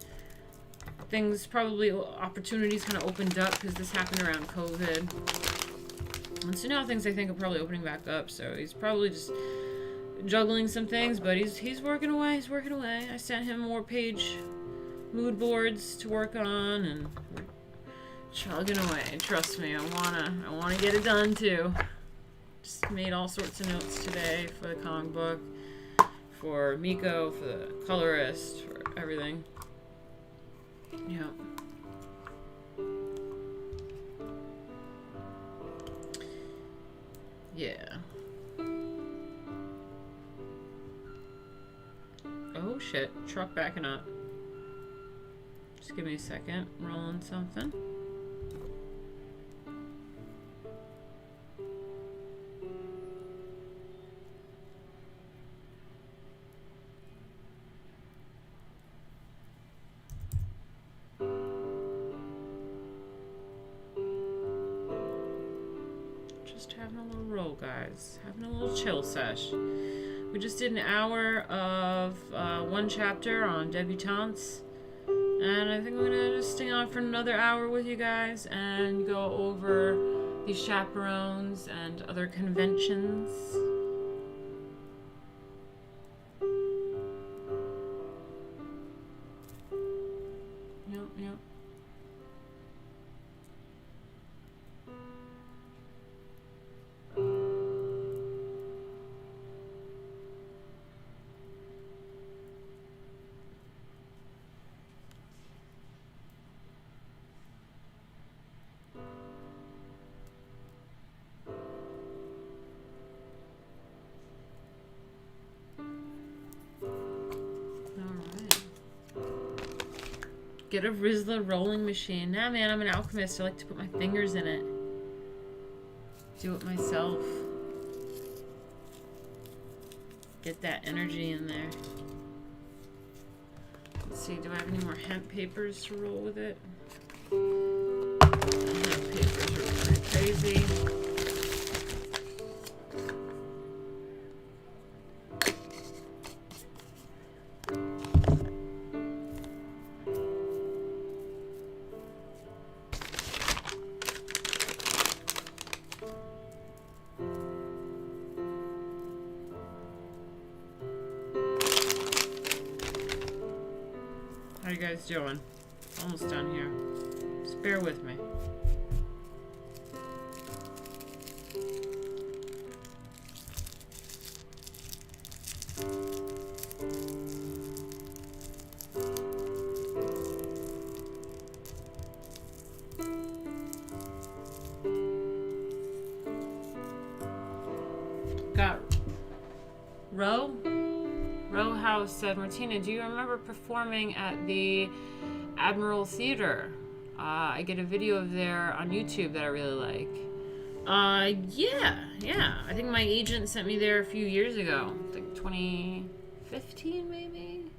things probably, opportunities kind of opened up because this happened around COVID. And so now things I think are probably opening back up, so he's probably just juggling some things, but he's working away, I sent him more page mood boards to work on, and we're chugging away. Trust me, I wanna get it done too. Just made all sorts of notes today for the comic book, for Miko, for the colorist, for everything. Yeah. Yeah. Oh shit, truck backing up. Just give me a second, rolling something. Just having a little roll, guys. Having a little chill sesh. We just did an hour of one chapter on Debutantes, and I think I'm gonna just stay on for another hour with you guys and go over these chaperones and other conventions. Yep. Get a Rizla rolling machine. Nah, man, I'm an alchemist. I like to put my fingers in it. Do it myself. Get that energy in there. Let's see, do I have any more hemp papers to roll with it? The hemp papers are pretty crazy. How you guys doing? Almost done here. Just bear with me. Got Row House said, Martina, do you remember performing at the Admiral Theater? I get a video of there on YouTube that I really like. Yeah. I think my agent sent me there a few years ago. I think 2015 maybe?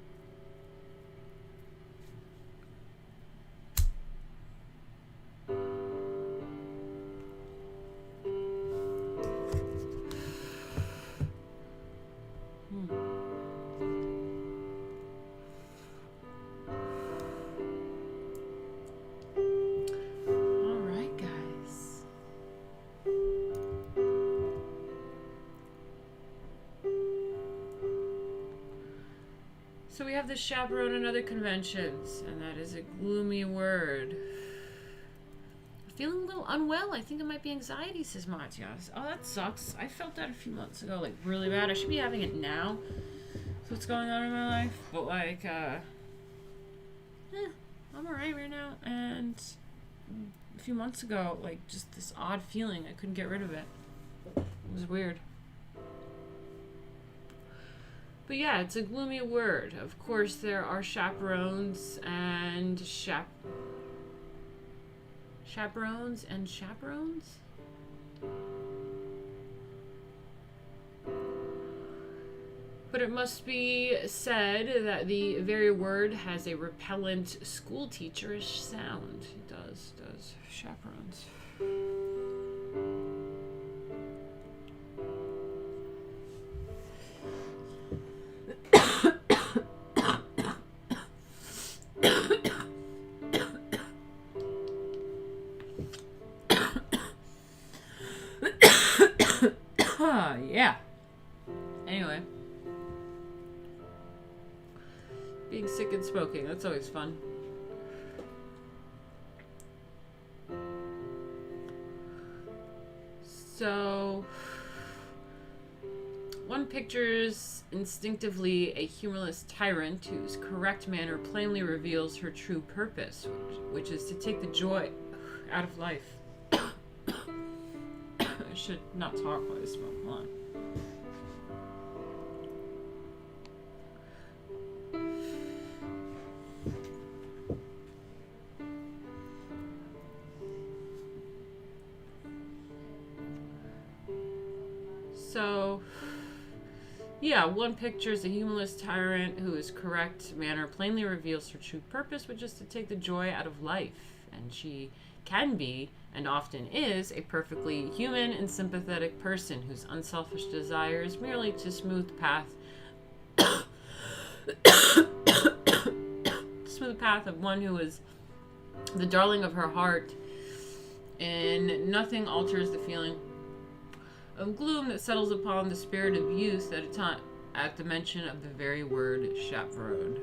So we have the chaperone and other conventions, and that is a gloomy word. Feeling a little unwell. I think it might be anxiety, says Matias. Oh, that sucks. I felt that a few months ago, like really bad. I should be having it now. That's what's going on in my life. But like, I'm alright right now. And a few months ago, like just this odd feeling. I couldn't get rid of it. It was weird. But yeah, it's a gloomy word. Of course, there are chaperones and chaperones and chaperones? But it must be said that the very word has a repellent school teacherish sound. It does. Chaperones. Yeah. Anyway. Being sick and smoking, that's always fun. So, one pictures instinctively a humorless tyrant whose correct manner plainly reveals her true purpose, which is to take the joy out of life. I should not talk while I smoke. Hold on. So, yeah, one pictures a humorless tyrant whose correct manner plainly reveals her true purpose, which is to take the joy out of life. And she can be, and often is, a perfectly human and sympathetic person whose unselfish desire is merely to smooth the path of one who is the darling of her heart, and nothing alters the feeling of gloom that settles upon the spirit of youth at the mention of the very word chaperone.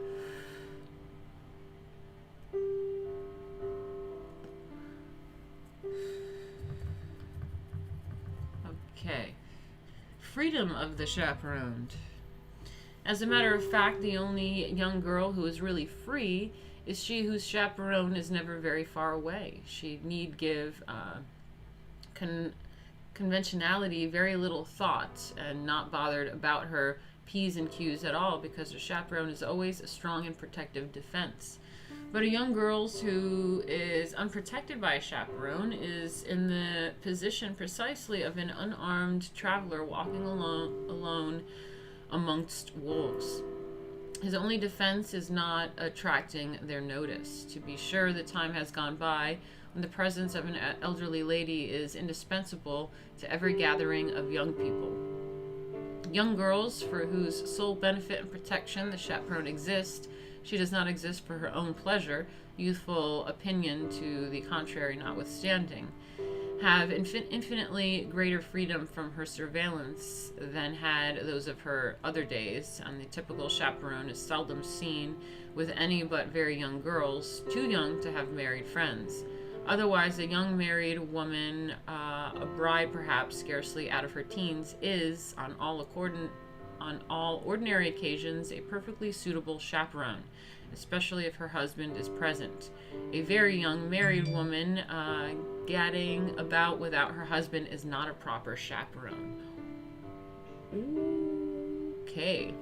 Okay. Freedom of the chaperoned. As a matter of fact, the only young girl who is really free is she whose chaperone is never very far away. She need give conventionality very little thought and not bothered about her P's and Q's at all, because her chaperone is always a strong and protective defense. But a young girl who is unprotected by a chaperone is in the position precisely of an unarmed traveler walking alone amongst wolves. His only defense is not attracting their notice. To be sure, the time has gone by when the presence of an elderly lady is indispensable to every gathering of young people. Young girls, for whose sole benefit and protection the chaperone exists, she does not exist for her own pleasure, youthful opinion to the contrary notwithstanding, have infinitely greater freedom from her surveillance than had those of her other days, and the typical chaperone is seldom seen with any but very young girls, too young to have married friends. Otherwise, a young married woman, a bride perhaps scarcely out of her teens, is, on all ordinary occasions, a perfectly suitable chaperone, especially if her husband is present. A very young married woman gadding about without her husband is not a proper chaperone. Okay.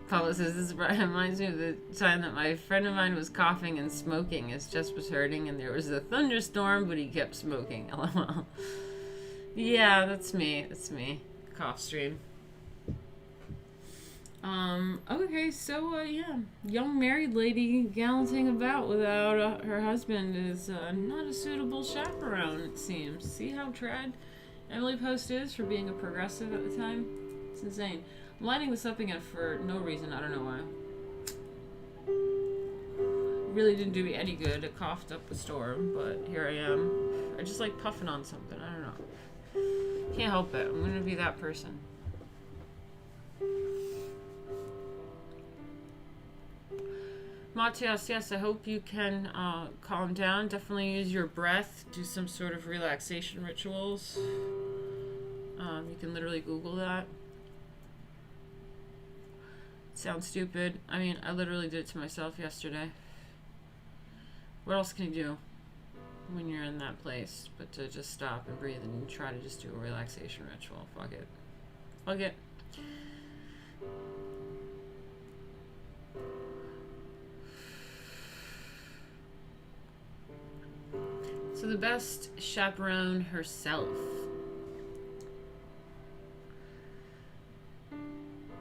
Paula says, this reminds me of the time that my friend of mine was coughing and smoking. His chest was hurting and there was a thunderstorm, but he kept smoking. LOL. Yeah, that's me. That's me. Cough stream. Okay, so, yeah. Young married lady gallanting about without her husband is not a suitable chaperone, it seems. See how trad Emily Post is for being a progressive at the time? It's insane. I'm lining this up again for no reason. I don't know why. Really didn't do me any good. It coughed up a storm, but here I am. I just like puffing on something. I don't know. Can't help it. I'm gonna be that person. Matias, yes, I hope you can calm down. Definitely use your breath. Do some sort of relaxation rituals. You can literally Google that. Sounds stupid. I mean, I literally did it to myself yesterday. What else can you do? when you're in that place, but to just stop and breathe and try to just do a relaxation ritual. Fuck it. Fuck it. So the best chaperone herself.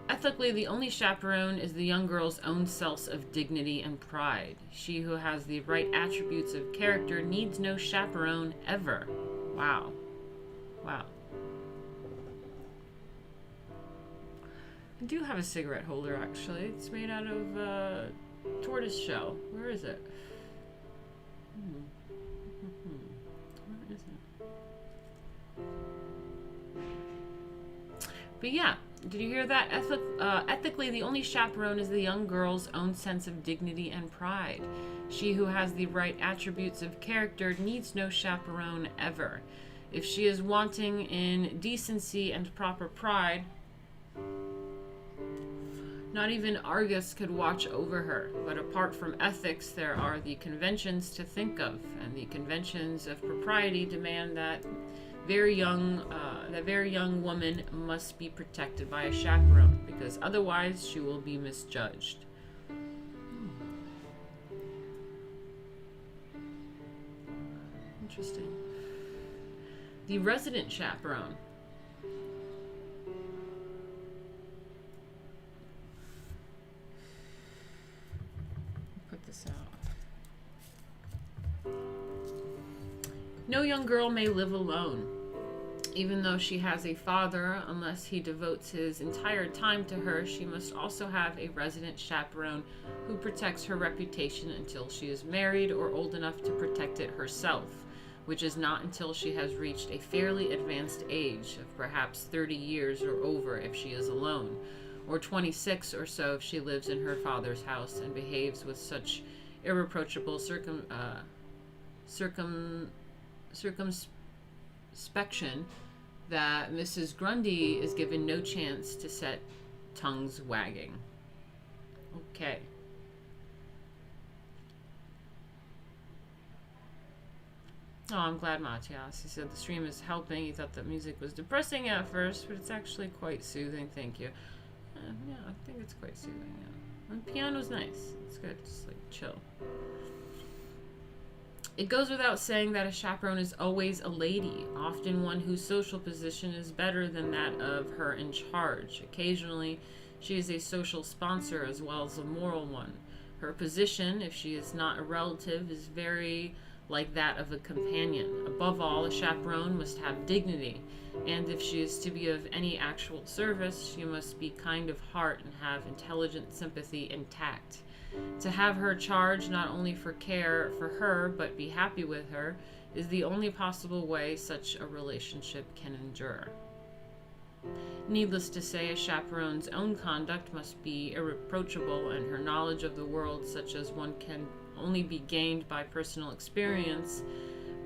Ethically, the only chaperone is the young girl's own sense of dignity and pride. She who has the right attributes of character needs no chaperone ever. Wow. Wow. I do have a cigarette holder, actually. It's made out of tortoise shell. Where is it? Where is it? But yeah. Did you hear that? Ethically, the only chaperone is the young girl's own sense of dignity and pride. She who has the right attributes of character needs no chaperone ever. If she is wanting in decency and proper pride, not even Argus could watch over her. But apart from ethics, there are the conventions to think of, and the conventions of propriety demand that very young woman must be protected by a chaperone, because otherwise she will be misjudged. Interesting. The resident chaperone. Put this out. No young girl may live alone. Even though she has a father, unless he devotes his entire time to her, she must also have a resident chaperone who protects her reputation until she is married or old enough to protect it herself, which is not until she has reached a fairly advanced age of perhaps 30 years or over if she is alone, or 26 or so if she lives in her father's house and behaves with such irreproachable circumspection that Mrs. Grundy is given no chance to set tongues wagging. Okay. Oh, I'm glad, Matias. He said the stream is helping. He thought the music was depressing at first, but it's actually quite soothing. Thank you. Yeah, I think it's quite soothing. Yeah. And the piano's nice. It's good. Just like chill. It goes without saying that a chaperone is always a lady, often one whose social position is better than that of her in charge. Occasionally, she is a social sponsor as well as a moral one. Her position, if she is not a relative, is very like that of a companion. Above all, a chaperone must have dignity, and if she is to be of any actual service, she must be kind of heart and have intelligent sympathy and tact. To have her charge not only for care for her, but be happy with her, is the only possible way such a relationship can endure. Needless to say, a chaperone's own conduct must be irreproachable, and her knowledge of the world such as one can only be gained by personal experience,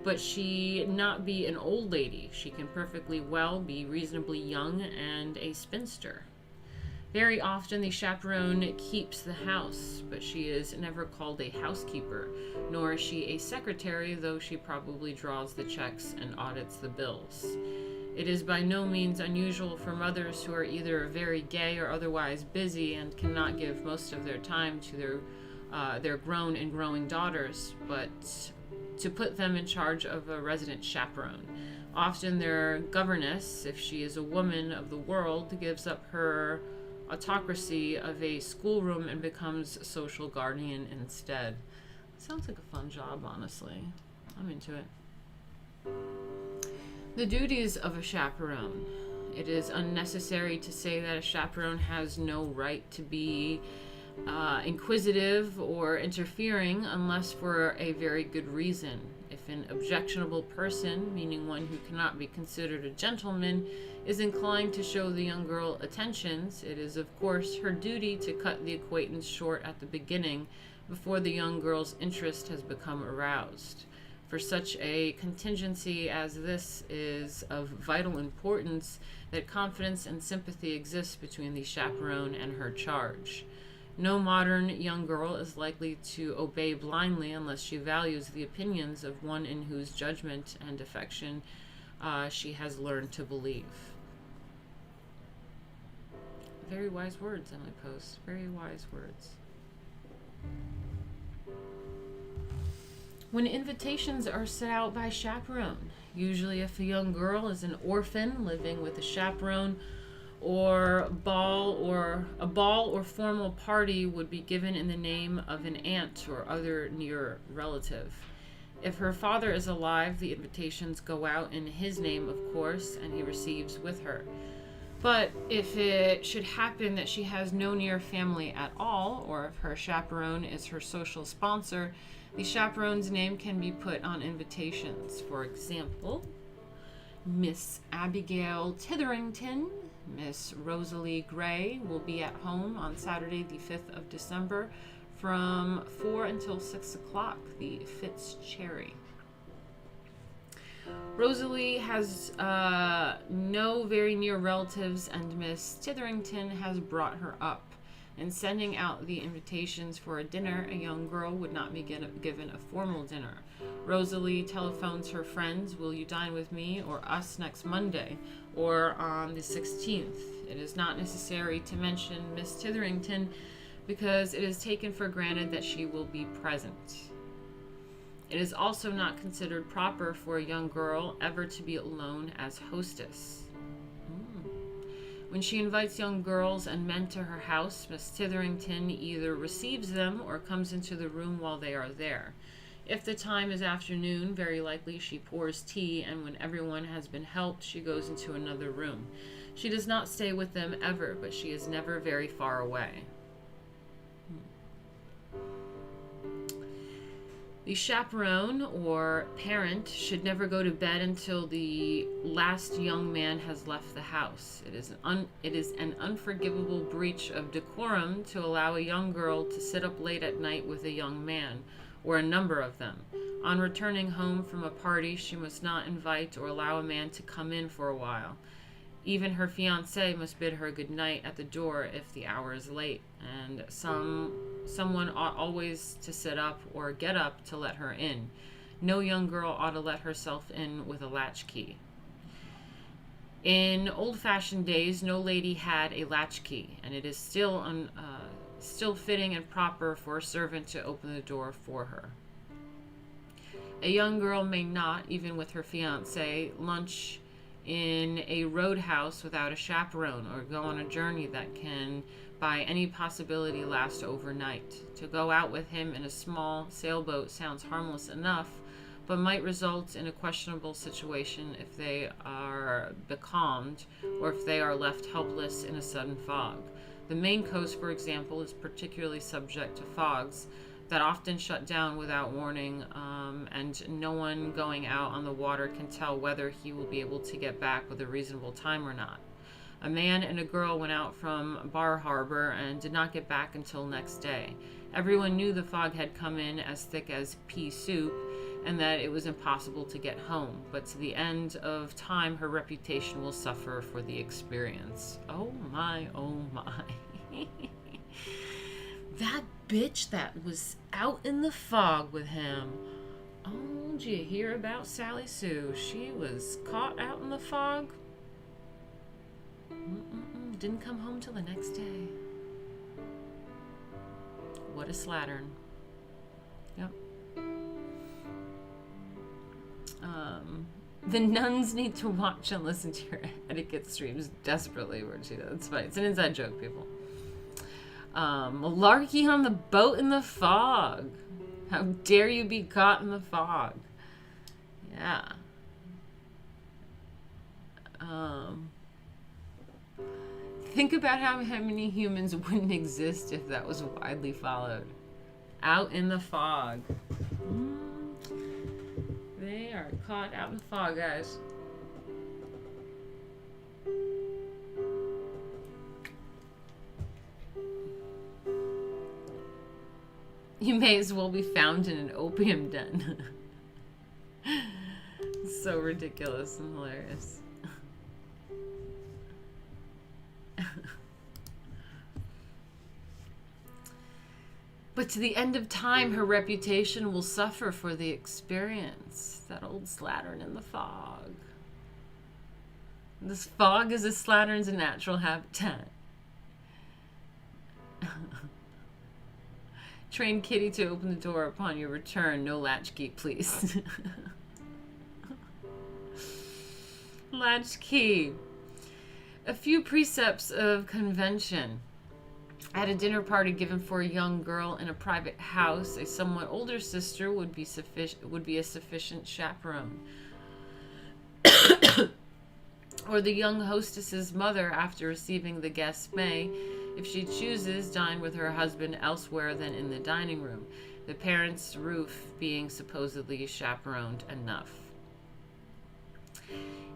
but she not be an old lady. She can perfectly well be reasonably young and a spinster. Very often the chaperone keeps the house, but she is never called a housekeeper, nor is she a secretary, though she probably draws the checks and audits the bills. It is by no means unusual for mothers who are either very gay or otherwise busy and cannot give most of their time to their grown and growing daughters, but to put them in charge of a resident chaperone. Often their governess, if she is a woman of the world, gives up her autocracy of a schoolroom and becomes social guardian instead. Sounds like a fun job, honestly. I'm into it. The duties of a chaperone. It is unnecessary to say that a chaperone has no right to be inquisitive or interfering unless for a very good reason. If an objectionable person, meaning one who cannot be considered a gentleman, is inclined to show the young girl attentions, it is of course her duty to cut the acquaintance short at the beginning, before the young girl's interest has become aroused. For such a contingency as this is of vital importance that confidence and sympathy exist between the chaperone and her charge. No modern young girl is likely to obey blindly unless she values the opinions of one in whose judgment and affection she has learned to believe. Very wise words, Emily Post. Very wise words. When invitations are set out by chaperone, usually if a young girl is an orphan living with a chaperone, or a ball or formal party would be given in the name of an aunt or other near relative. If her father is alive, the invitations go out in his name, of course, and he receives with her. But if it should happen that she has no near family at all, or if her chaperone is her social sponsor, the chaperone's name can be put on invitations. For example, Miss Abigail Titherington, Miss Rosalie Gray will be at home on Saturday the 5th of December from 4 until 6 o'clock, the Fitzcherry. Rosalie has no very near relatives, and Miss Titherington has brought her up. In sending out the invitations for a dinner, a young girl would not be given a formal dinner. Rosalie telephones her friends, "Will you dine with me or us next Monday or on the 16th?" It is not necessary to mention Miss Titherington because it is taken for granted that she will be present. It is also not considered proper for a young girl ever to be alone as hostess. When she invites young girls and men to her house, Miss Titherington either receives them or comes into the room while they are there. If the time is afternoon, very likely she pours tea, and when everyone has been helped, she goes into another room. She does not stay with them ever, but she is never very far away. The chaperone or parent should never go to bed until the last young man has left the house. It is an unforgivable breach of decorum to allow a young girl to sit up late at night with a young man, or a number of them. On returning home from a party, she must not invite or allow a man to come in for a while. Even her fiancé must bid her good night at the door if the hour is late, and someone ought always to sit up or get up to let her in. No young girl ought to let herself in with a latchkey. In old-fashioned days, no lady had a latchkey, and it is still fitting and proper for a servant to open the door for her. A young girl may not, even with her fiancé, lunch in a roadhouse without a chaperone, or go on a journey that can by any possibility last overnight. To go out with him in a small sailboat sounds harmless enough, but might result in a questionable situation if they are becalmed or if they are left helpless in a sudden fog. The Maine coast, for example, is particularly subject to fogs that often shut down without warning, and no one going out on the water can tell whether he will be able to get back with a reasonable time or not. A man and a girl went out from Bar Harbor and did not get back until next day. Everyone knew the fog had come in as thick as pea soup and that it was impossible to get home, but to the end of time her reputation will suffer for the experience. Oh my, oh my. That bitch that was out in the fog with him. Oh, did you hear about Sally Sue? She was caught out in the fog. Didn't come home till the next day. What a slattern. Yep. The nuns need to watch and listen to your etiquette streams desperately. Where she does. It's funny. It's an inside joke, people. Malarkey on the boat in the fog. How dare you be caught in the fog? Yeah. Think about how many humans wouldn't exist if that was widely followed. Out in the fog. They are caught out in the fog, guys. You may as well be found in an opium den. So ridiculous and hilarious. But to the end of time, her reputation will suffer for the experience. That old slattern in the fog. This fog is a slattern's natural habitat. Train Kitty to open the door upon your return. No latchkey, please. Latchkey. A few precepts of convention. At a dinner party given for a young girl in a private house, a somewhat older sister would be a sufficient chaperone. Or the young hostess's mother, after receiving the guests, may, if she chooses, dine with her husband elsewhere than in the dining room, the parents' roof being supposedly chaperoned enough.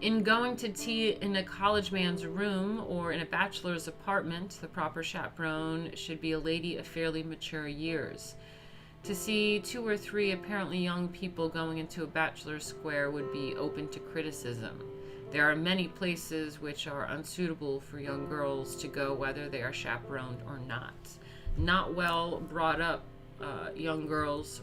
In going to tea in a college man's room or in a bachelor's apartment, the proper chaperone should be a lady of fairly mature years. To see 2 or 3 apparently young people going into a bachelor's square would be open to criticism. There are many places which are unsuitable for young girls to go, whether they are chaperoned or not. Not well brought up young girls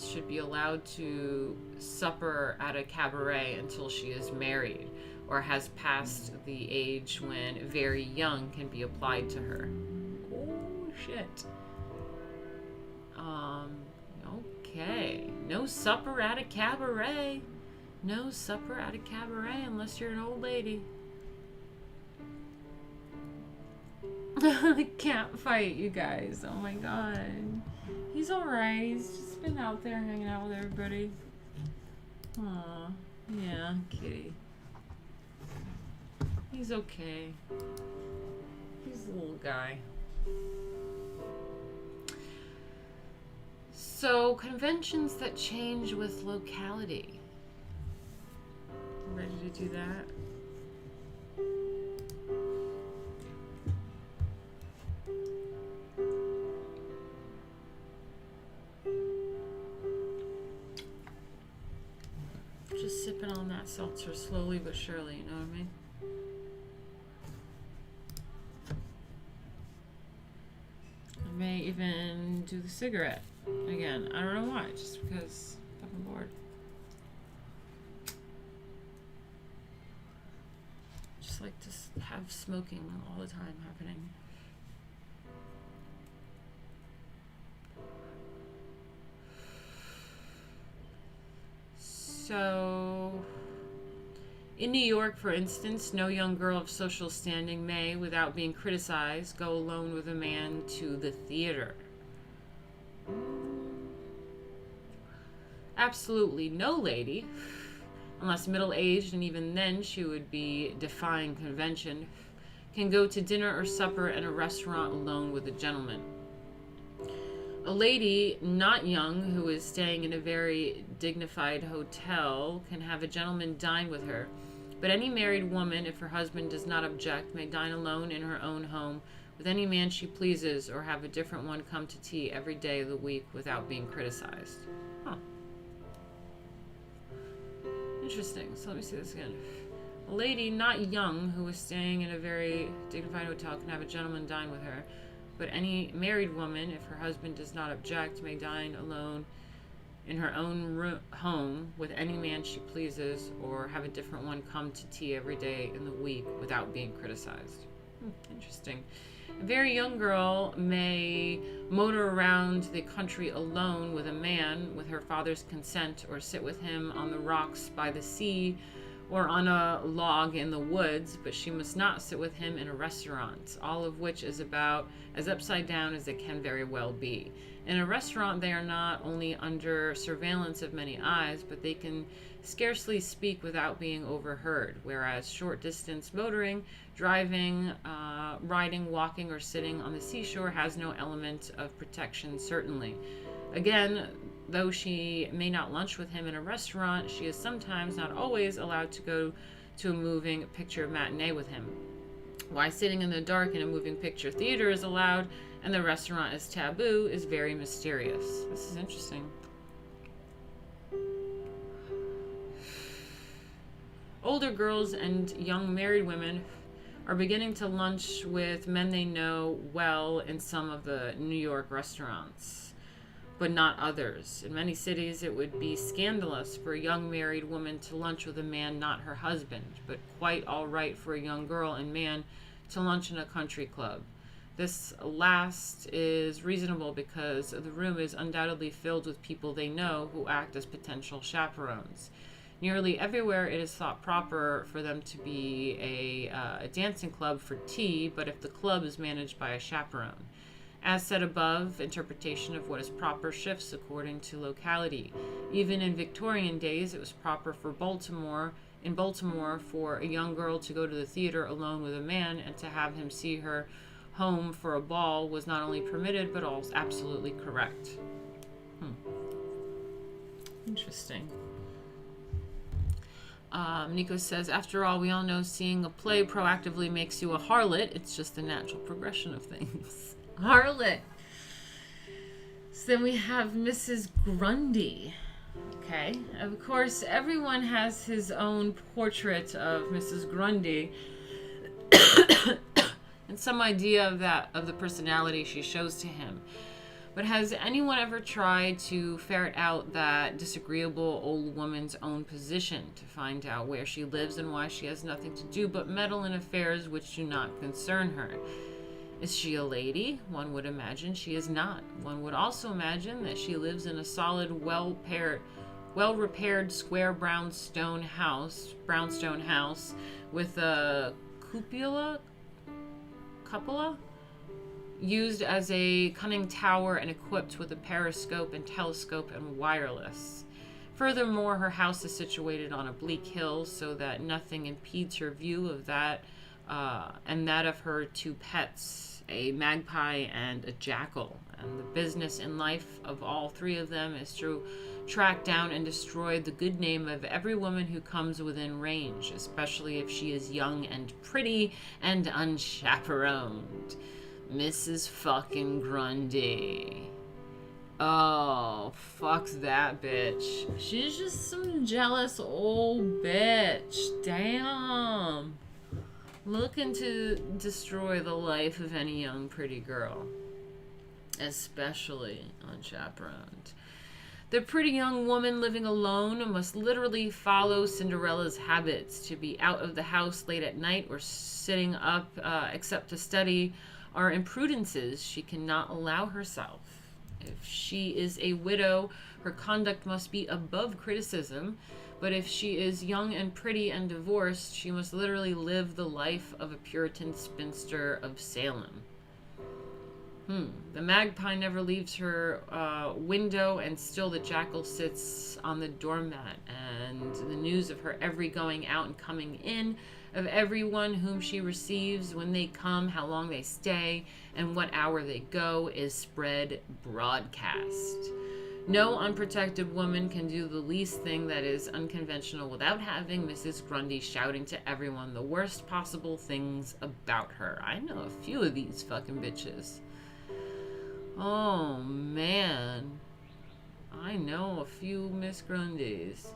should be allowed to supper at a cabaret until she is married or has passed the age when very young can be applied to her. Oh, shit. Okay. No supper at a cabaret. No supper at a cabaret unless you're an old lady. I can't fight, you guys. Oh my god. He's alright. He's just been out there hanging out with everybody. Aw. Yeah, kitty. He's okay. He's a little guy. So, conventions that change with locality. Ready to do that? Just sipping on that seltzer slowly but surely, you know what I mean? I may even do the cigarette again. I don't know why, just because I'm fucking bored. Just like to have smoking all the time happening. So, in New York, for instance, no young girl of social standing may, without being criticized, go alone with a man to the theater. Absolutely no lady, unless middle-aged, and even then she would be defying convention, can go to dinner or supper at a restaurant alone with a gentleman. A lady not young who is staying in a very dignified hotel can have a gentleman dine with her, but any married woman, if her husband does not object, may dine alone in her own home with any man she pleases, or have a different one come to tea every day of the week without being criticized. Huh. Interesting. So let me see this again. A lady not young who is staying in a very dignified hotel can have a gentleman dine with her, but any married woman, if her husband does not object, may dine alone in her own home with any man she pleases, or have a different one come to tea every day in the week without being criticized. Interesting. A very young girl may motor around the country alone with a man with her father's consent, or sit with him on the rocks by the sea or on a log in the woods, but she must not sit with him in a restaurant, all of which is about as upside down as it can very well be. In a restaurant, they are not only under surveillance of many eyes, but they can scarcely speak without being overheard, whereas short distance motoring, driving, riding, walking, or sitting on the seashore has no element of protection, certainly. Again, though she may not lunch with him in a restaurant, she is sometimes, not always, allowed to go to a moving picture matinee with him. Why sitting in the dark in a moving picture theater is allowed and the restaurant is taboo is very mysterious. This is interesting. Older girls and young married women are beginning to lunch with men they know well in some of the New York restaurants, but not others. In many cities, it would be scandalous for a young married woman to lunch with a man not her husband, but quite all right for a young girl and man to lunch in a country club. This last is reasonable because the room is undoubtedly filled with people they know who act as potential chaperones. Nearly everywhere it is thought proper for them to be a dancing club for tea, but if the club is managed by a chaperone. As said above, interpretation of what is proper shifts according to locality. Even in Victorian days, it was proper for Baltimore for a young girl to go to the theater alone with a man, and to have him see her home for a ball was not only permitted but also absolutely correct. Interesting. Nico says, after all, we all know seeing a play proactively makes you a harlot. It's just a natural progression of things. Harlot. So then we have Mrs. Grundy. Okay. Of course, everyone has his own portrait of Mrs. Grundy and some idea of the personality she shows to him. But has anyone ever tried to ferret out that disagreeable old woman's own position, to find out where she lives and why she has nothing to do but meddle in affairs which do not concern her? Is she a lady? One would imagine she is not. One would also imagine that she lives in a solid, well-repaired square brownstone house with a cupola used as a cunning tower and equipped with a periscope and telescope and wireless. Furthermore, her house is situated on a bleak hill so that nothing impedes her view of that and that of her two pets, a magpie and a jackal. And the business in life of all three of them is to track down and destroy the good name of every woman who comes within range, especially if she is young and pretty and unchaperoned. Mrs. fucking Grundy. Oh, fuck that bitch. She's just some jealous old bitch. Damn. Looking to destroy the life of any young pretty girl, especially unchaperoned. The pretty young woman living alone must literally follow Cinderella's habits, to be out of the house late at night or sitting up except to study are imprudences she cannot allow herself. If she is a widow, her conduct must be above criticism, but if she is young and pretty and divorced, she must literally live the life of a Puritan spinster of Salem. The magpie never leaves her window, and still the jackal sits on the doormat, and the news of her every going out and coming in, of everyone whom she receives, when they come, how long they stay, and what hour they go, is spread broadcast. No unprotected woman can do the least thing that is unconventional without having Mrs. Grundy shouting to everyone the worst possible things about her. I know a few of these fucking bitches. Oh, man. I know a few Miss Grundys.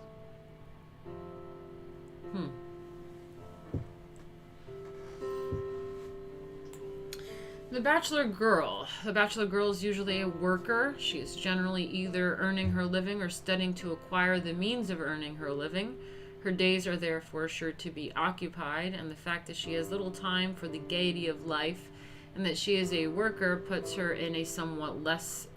The bachelor girl. The bachelor girl is usually a worker. She is generally either earning her living or studying to acquire the means of earning her living. Her days are therefore sure to be occupied, and the fact that she has little time for the gaiety of life and that she is a worker puts her in a somewhat less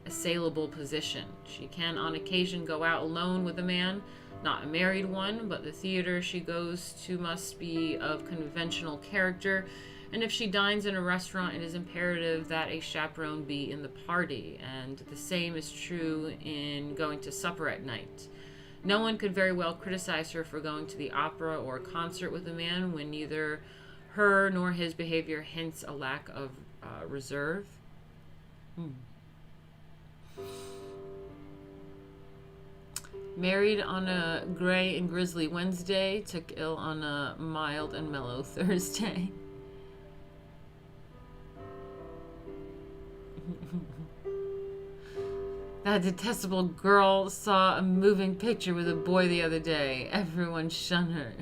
assailable position. She can on occasion go out alone with a man, not a married one, but the theater she goes to must be of conventional character, and if she dines in a restaurant, it is imperative that a chaperone be in the party, and the same is true in going to supper at night. No one could very well criticize her for going to the opera or a concert with a man when neither her nor his behavior hints a lack of reserve. Married on a gray and grisly Wednesday, took ill on a mild and mellow Thursday. That detestable girl saw a moving picture with a boy the other day. Everyone shun her.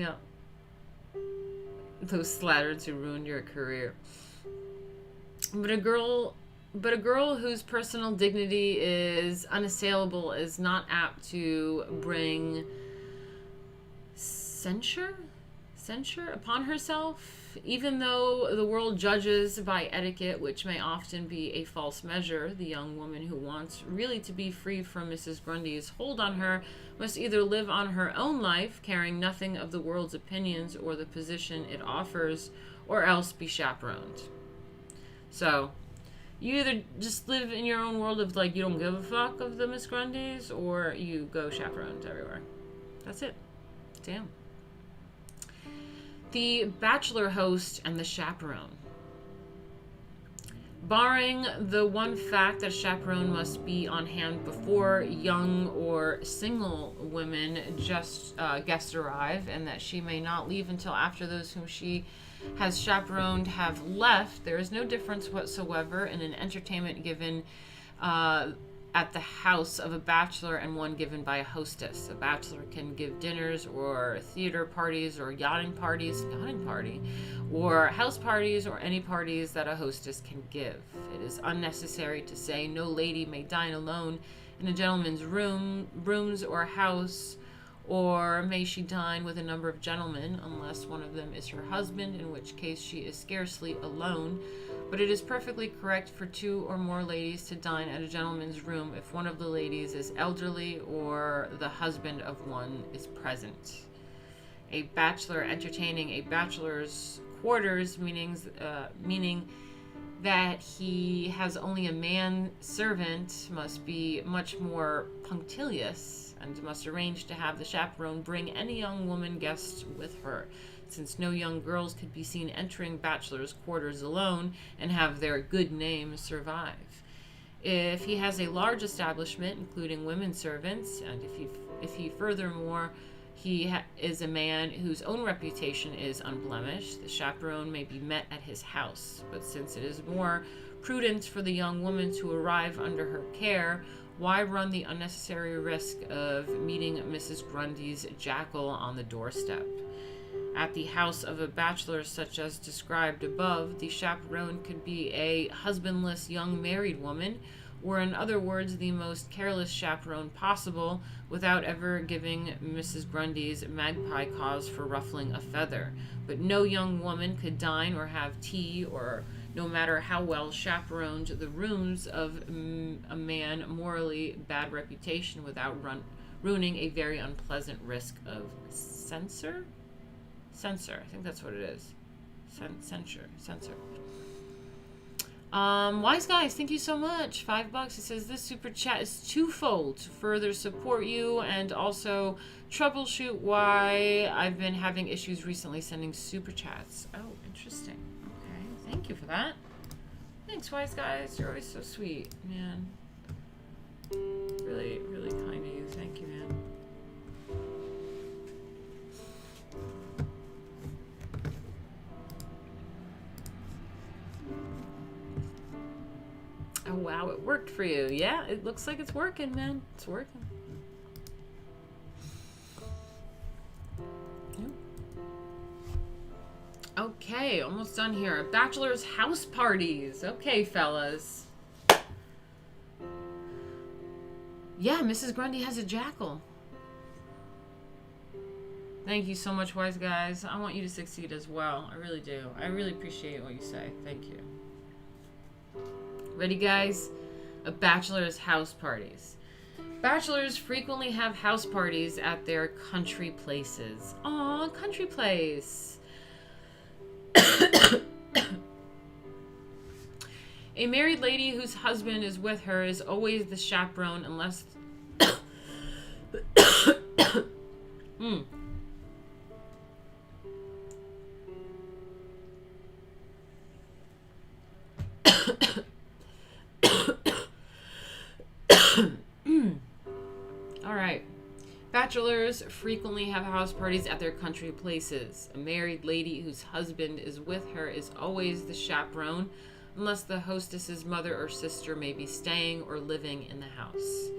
Yeah. Those slatterns who ruined your career. But a girl whose personal dignity is unassailable is not apt to bring censure upon herself, even though the world judges by etiquette, which may often be a false measure. The young woman who wants really to be free from Mrs. Grundy's hold on her must either live on her own life, caring nothing of the world's opinions or the position it offers, or else be chaperoned. So you either just live in your own world of like you don't give a fuck of the Miss Grundys, or you go chaperoned everywhere. That's it. Damn. The Bachelor host and the chaperone. Barring the one fact that a chaperone must be on hand before young or single women guests arrive, and that she may not leave until after those whom she has chaperoned have left, there is no difference whatsoever in an entertainment given at the house of a bachelor and one given by a hostess. A bachelor can give dinners or theater parties or yachting party, or house parties or any parties that a hostess can give. It is unnecessary to say no lady may dine alone in a gentleman's rooms or house, or may she dine with a number of gentlemen, unless one of them is her husband, in which case she is scarcely alone. But it is perfectly correct for two or more ladies to dine at a gentleman's room if one of the ladies is elderly or the husband of one is present. A bachelor entertaining a bachelor's quarters, meaning that he has only a man servant, must be much more punctilious and must arrange to have the chaperone bring any young woman guest with her, since no young girls could be seen entering bachelor's quarters alone and have their good name survive. If he has a large establishment, including women servants, and if he furthermore is a man whose own reputation is unblemished, the chaperone may be met at his house. But since it is more prudent for the young woman to arrive under her care, why run the unnecessary risk of meeting Mrs. Grundy's jackal on the doorstep? At the house of a bachelor such as described above, the chaperone could be a husbandless young married woman, or in other words, the most careless chaperone possible, without ever giving Mrs. Grundy's magpie cause for ruffling a feather. But no young woman could dine or have tea, or no matter how well chaperoned, the rooms of a man morally bad reputation without ruining a very unpleasant risk of censor. I think that's what it is. Censor. Wise guys, thank you so much. $5. He says this super chat is twofold to further support you and also troubleshoot why I've been having issues recently sending super chats. Oh, interesting. Okay, thank you for that. Thanks, wise guys. You're always so sweet, man. Really, really kind of you. Thank you, man. Oh, wow, it worked for you. Yeah, it looks like it's working, man. It's working. Okay, almost done here. Bachelor's house parties. Okay, fellas. Yeah, Mrs. Grundy has a jackal. Thank you so much, wise guys. I want you to succeed as well. I really do. I really appreciate what you say. Thank you. Ready, guys? A bachelor's house parties. Bachelors frequently have house parties at their country places. Aw, country place. A married lady whose husband is with her is always the chaperone unless... Alright. Bachelors frequently have house parties at their country places. A married lady whose husband is with her is always the chaperone, unless the hostess's mother or sister may be staying or living in the house.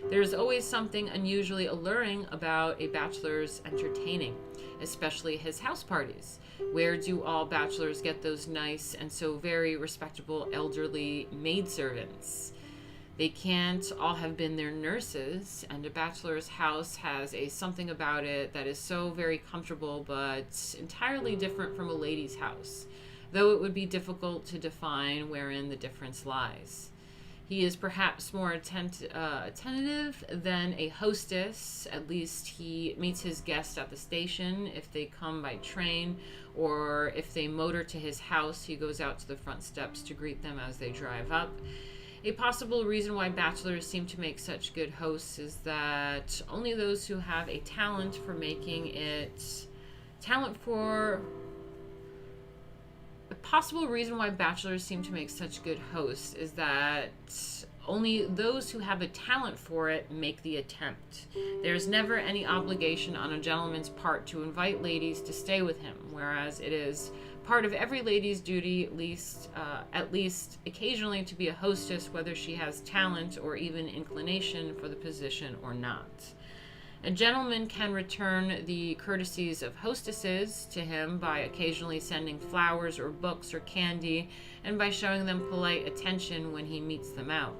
There is always something unusually alluring about a bachelor's entertaining. especially his house parties. Where do all bachelors get those nice and so very respectable elderly maidservants? They can't all have been their nurses, and a bachelor's house has a something about it that is so very comfortable but entirely different from a lady's house, though it would be difficult to define wherein the difference lies. He is perhaps more attentive than a hostess. At least he meets his guests at the station if they come by train, or if they motor to his house, he goes out to the front steps to greet them as they drive up. A possible reason why bachelors seem to make such good hosts is that only those who have a talent for making it a possible reason why bachelors seem to make such good hosts is that only those who have a talent for it make the attempt. There is never any obligation on a gentleman's part to invite ladies to stay with him, whereas it is part of every lady's duty, at least occasionally, to be a hostess, whether she has talent or even inclination for the position or not. A gentleman can return the courtesies of hostesses to him by occasionally sending flowers or books or candy, and by showing them polite attention when he meets them out.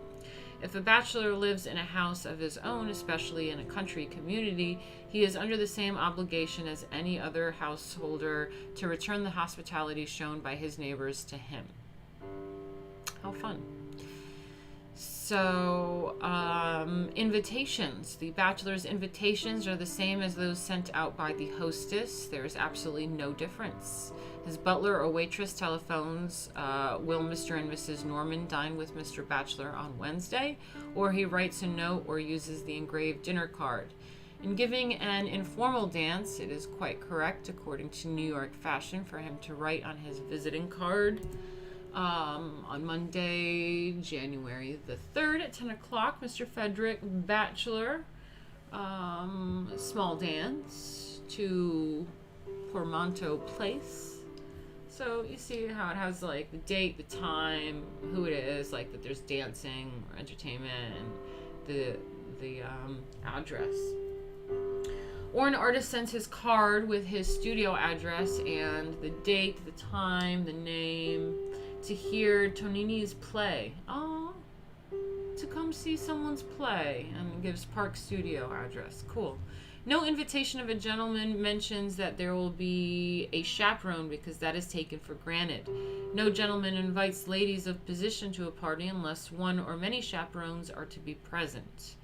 If a bachelor lives in a house of his own, especially in a country community, he is under the same obligation as any other householder to return the hospitality shown by his neighbors to him. How fun. So, invitations. The bachelor's invitations are the same as those sent out by the hostess. There is absolutely no difference. His butler or waitress telephones, will Mr. and Mrs. Norman dine with Mr. Bachelor on Wednesday? Or he writes a note or uses the engraved dinner card. In giving an informal dance, it is quite correct, according to New York fashion, for him to write on his visiting card, on Monday, January the 3rd at 10 o'clock, Mr. Frederick Bachelor, small dance to Portmanteau Place. So you see how it has like the date, the time, who it is, like that there's dancing or entertainment, and the address. Or an artist sends his card with his studio address and the date, the time, the name, to hear Tonini's play. Oh, to come see someone's play, and gives Park Studio address. Cool. No invitation of a gentleman mentions that there will be a chaperone, because that is taken for granted. No gentleman invites ladies of position to a party unless one or many chaperones are to be present.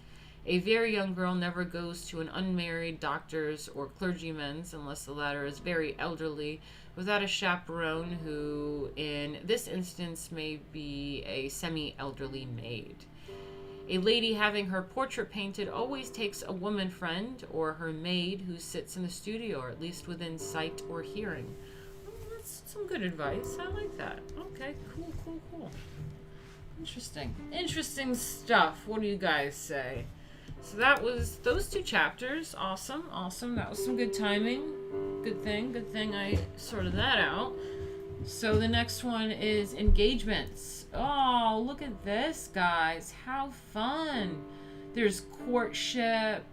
A very young girl never goes to an unmarried doctor's or clergyman's unless the latter is very elderly, without a chaperone, who in this instance may be a semi-elderly maid. A lady having her portrait painted always takes a woman friend or her maid who sits in the studio, or at least within sight or hearing. Well, that's some good advice. I like that. Okay, cool. Interesting stuff. What do you guys say? So that was those two chapters. Awesome. That was some good timing. Good thing I sorted that out. So the next one is engagements. Oh, look at this, guys. How fun. There's courtship.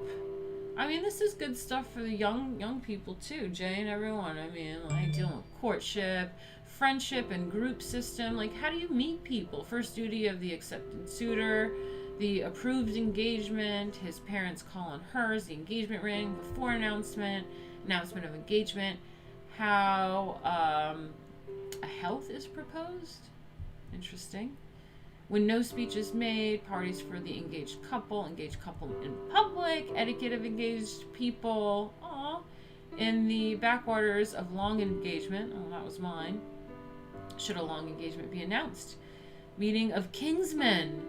I mean, this is good stuff for the young people too, Jay and everyone. I mean, like dealing with courtship, friendship, and group system. Like, how do you meet people? First duty of the accepted suitor, the approved engagement, his parents call on hers, the engagement ring, before announcement of engagement, how a health is proposed. Interesting. When no speech is made, parties for the engaged couple in public, etiquette of engaged people, in the backwaters of long engagement, that was mine, should a long engagement be announced. Meeting of kingsmen,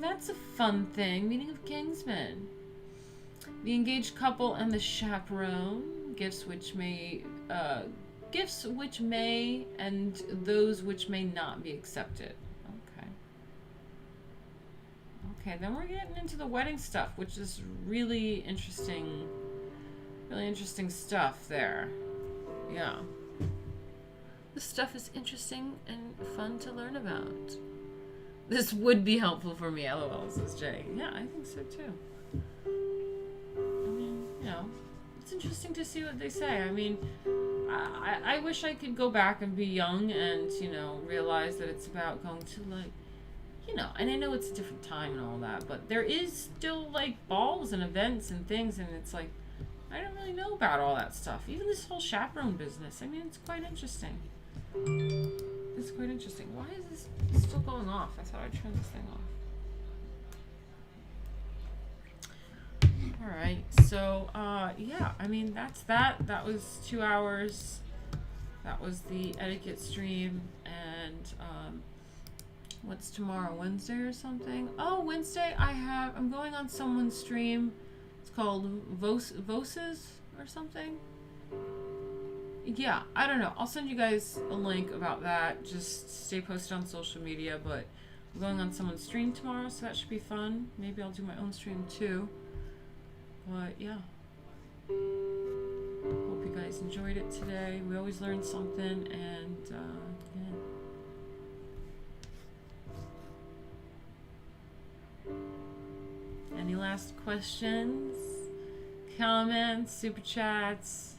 that's a fun thing, meeting of kingsmen. The engaged couple and the chaperone, gifts which may and those which may not be accepted. Okay, then we're getting into the wedding stuff, which is really interesting stuff there. Yeah. This stuff is interesting and fun to learn about. This would be helpful for me, LOL, says Jay. Yeah, I think so too. I mean, know, it's interesting to see what they say. I mean, I wish I could go back and be young and, you know, realize that it's about going to, like, you know, and I know it's a different time and all that, but there is still, like, balls and events and things, and it's like, I don't really know about all that stuff. Even this whole chaperone business. I mean, it's quite interesting. It's quite interesting. Why is this still going off? I thought I'd turn this thing off. Alright, so, yeah, I mean, that's that. That was 2 hours. That was the etiquette stream, and, what's tomorrow? Wednesday or something? Oh, Wednesday I'm going on someone's stream. It's called Voices or something. Yeah, I don't know. I'll send you guys a link about that. Just stay posted on social media, but I'm going on someone's stream tomorrow, so that should be fun. Maybe I'll do my own stream too. But yeah. Hope you guys enjoyed it today. We always learn something, and yeah. Any last questions, comments, super chats?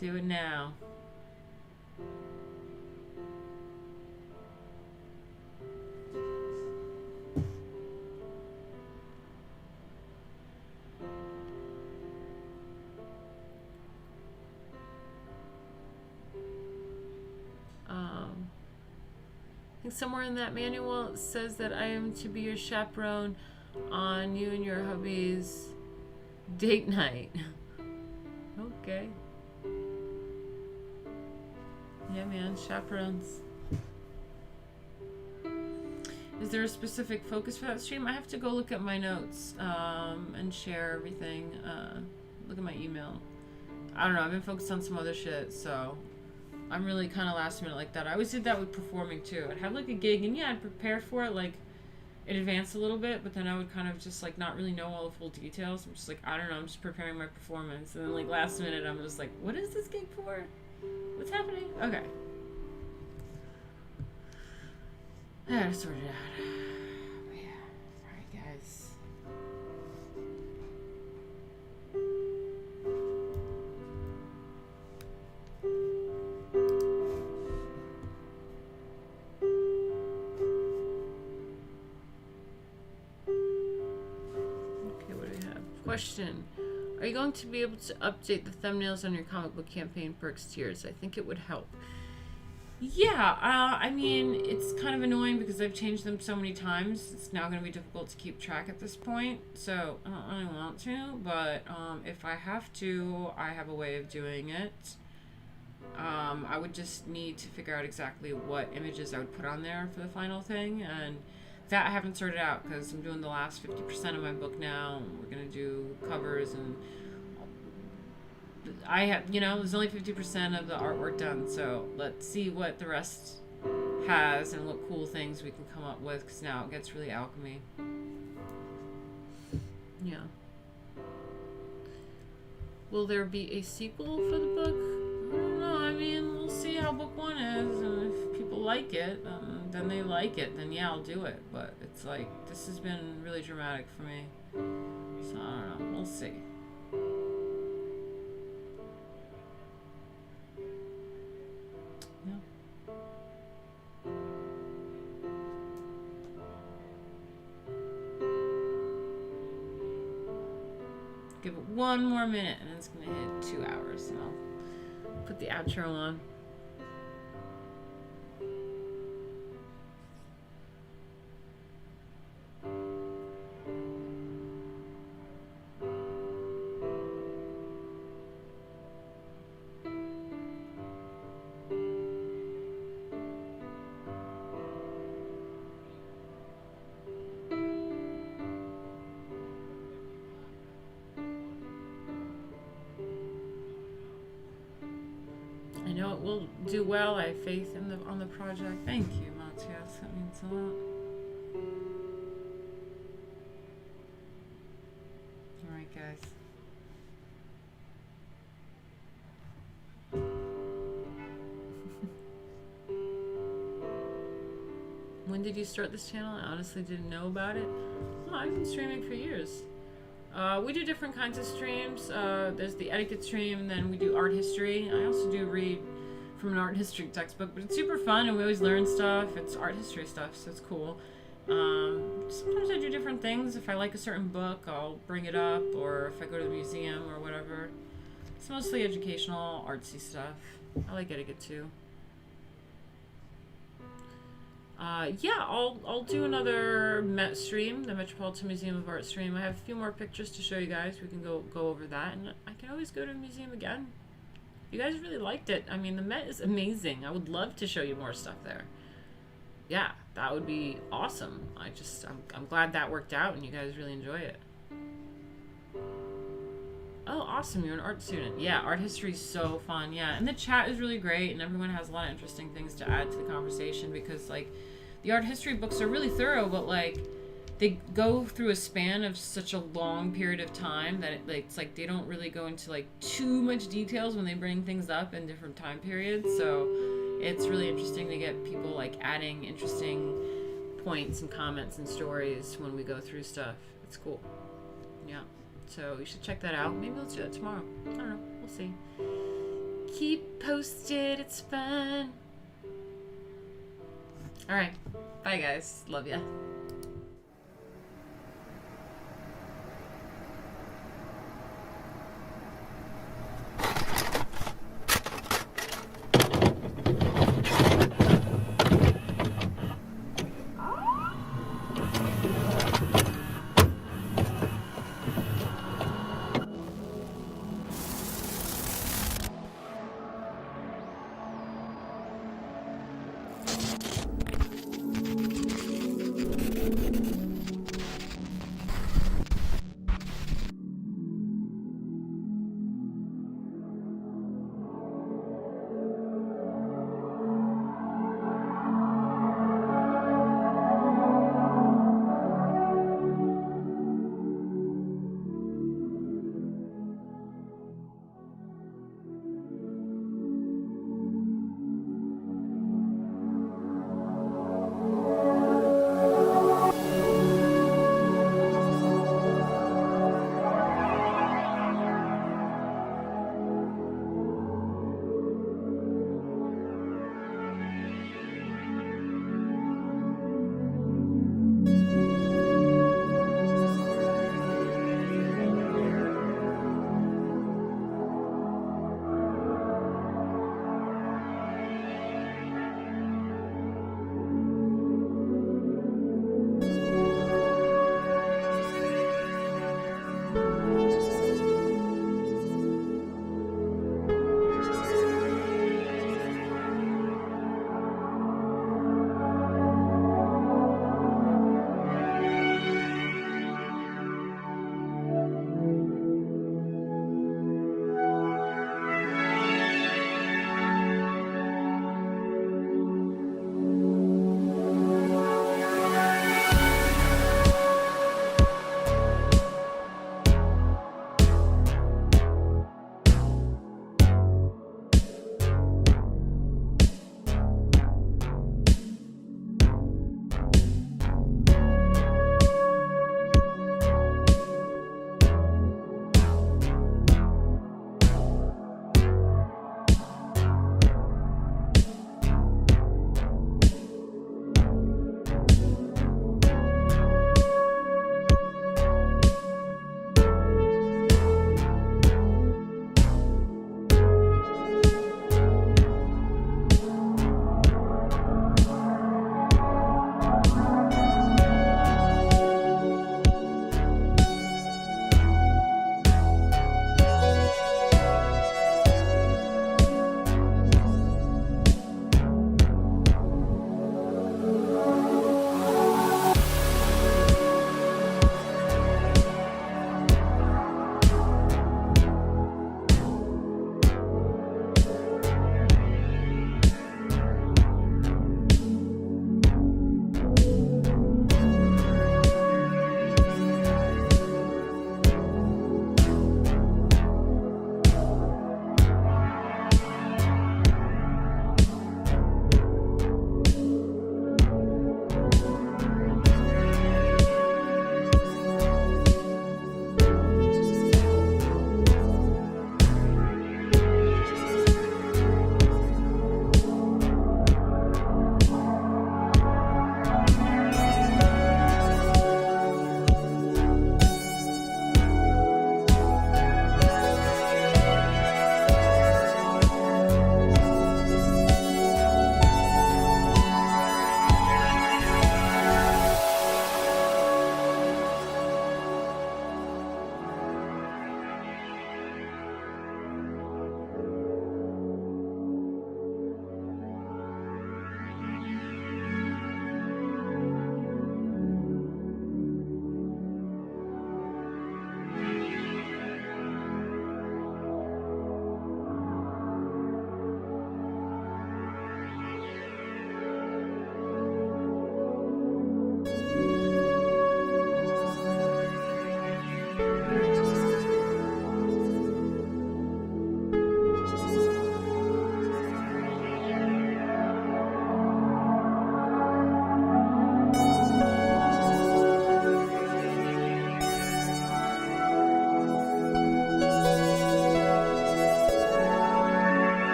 Do it now. I think somewhere in that manual it says that I am to be your chaperone on you and your hubby's date night. Okay. Yeah, man, chaperones. Is there a specific focus for that stream? I have to go look at my notes and share everything. Look at my email. I don't know. I've been focused on some other shit, so I'm really kind of last minute like that. I always did that with performing too. I'd have like a gig, and yeah, I'd prepare for it like in advance a little bit, but then I would kind of just like not really know all the full details. I'm just like, I don't know, I'm just preparing my performance, and then like last minute I'm just like, what is this gig for? What's happening? Okay. I gotta sort it out. But yeah. Alright, guys. Okay, what do we have? Question. Are you going to be able to update the thumbnails on your comic book campaign perks tiers? I think it would help. Yeah, I mean, it's kind of annoying because I've changed them so many times. It's now going to be difficult to keep track at this point. So I don't really want to, but if I have to, I have a way of doing it. I would just need to figure out exactly what images I would put on there for the final thing, and that I haven't sorted out because I'm doing the last 50% of my book now. We're going to do covers, and I have, you know, there's only 50% of the artwork done, so let's see what the rest has and what cool things we can come up with, because now it gets really alchemy. Yeah. Will there be a sequel for the book? I don't know. I mean, we'll see how book one is, and if people like it, then they like it, then yeah, I'll do it. But it's like, this has been really dramatic for me, so I don't know. We'll see. Give it one more minute and it's gonna hit 2 hours, and I'll put the outro on. I know it will do well. I have faith in on the project. Thank you, Matthias. That means a lot. All right, guys. When did you start this channel? I honestly didn't know about it. Oh, I've been streaming for years. We do different kinds of streams. There's the etiquette stream, and then we do art history. I also do read from an art history textbook, but it's super fun, and we always learn stuff. It's art history stuff, so it's cool. Sometimes I do different things. If I like a certain book, I'll bring it up, or if I go to the museum or whatever. It's mostly educational, artsy stuff. I like etiquette too. Yeah, I'll do another Met stream, the Metropolitan Museum of Art stream. I have a few more pictures to show you guys. We can go over that, and I can always go to the museum again. You guys really liked it. I mean, the Met is amazing. I would love to show you more stuff there. Yeah, that would be awesome. I'm glad that worked out and you guys really enjoy it. Oh, awesome, you're an art student. Yeah, art history is so fun. Yeah, and the chat is really great, and everyone has a lot of interesting things to add to the conversation, because like the art history books are really thorough, but like they go through a span of such a long period of time that it's like they don't really go into like too much details when they bring things up in different time periods. So it's really interesting to get people like adding interesting points and comments and stories when we go through stuff. It's cool. Yeah. So you should check that out. Maybe let's do that tomorrow. I don't know. We'll see. Keep posted. It's fun. All right. Bye, guys. Love ya.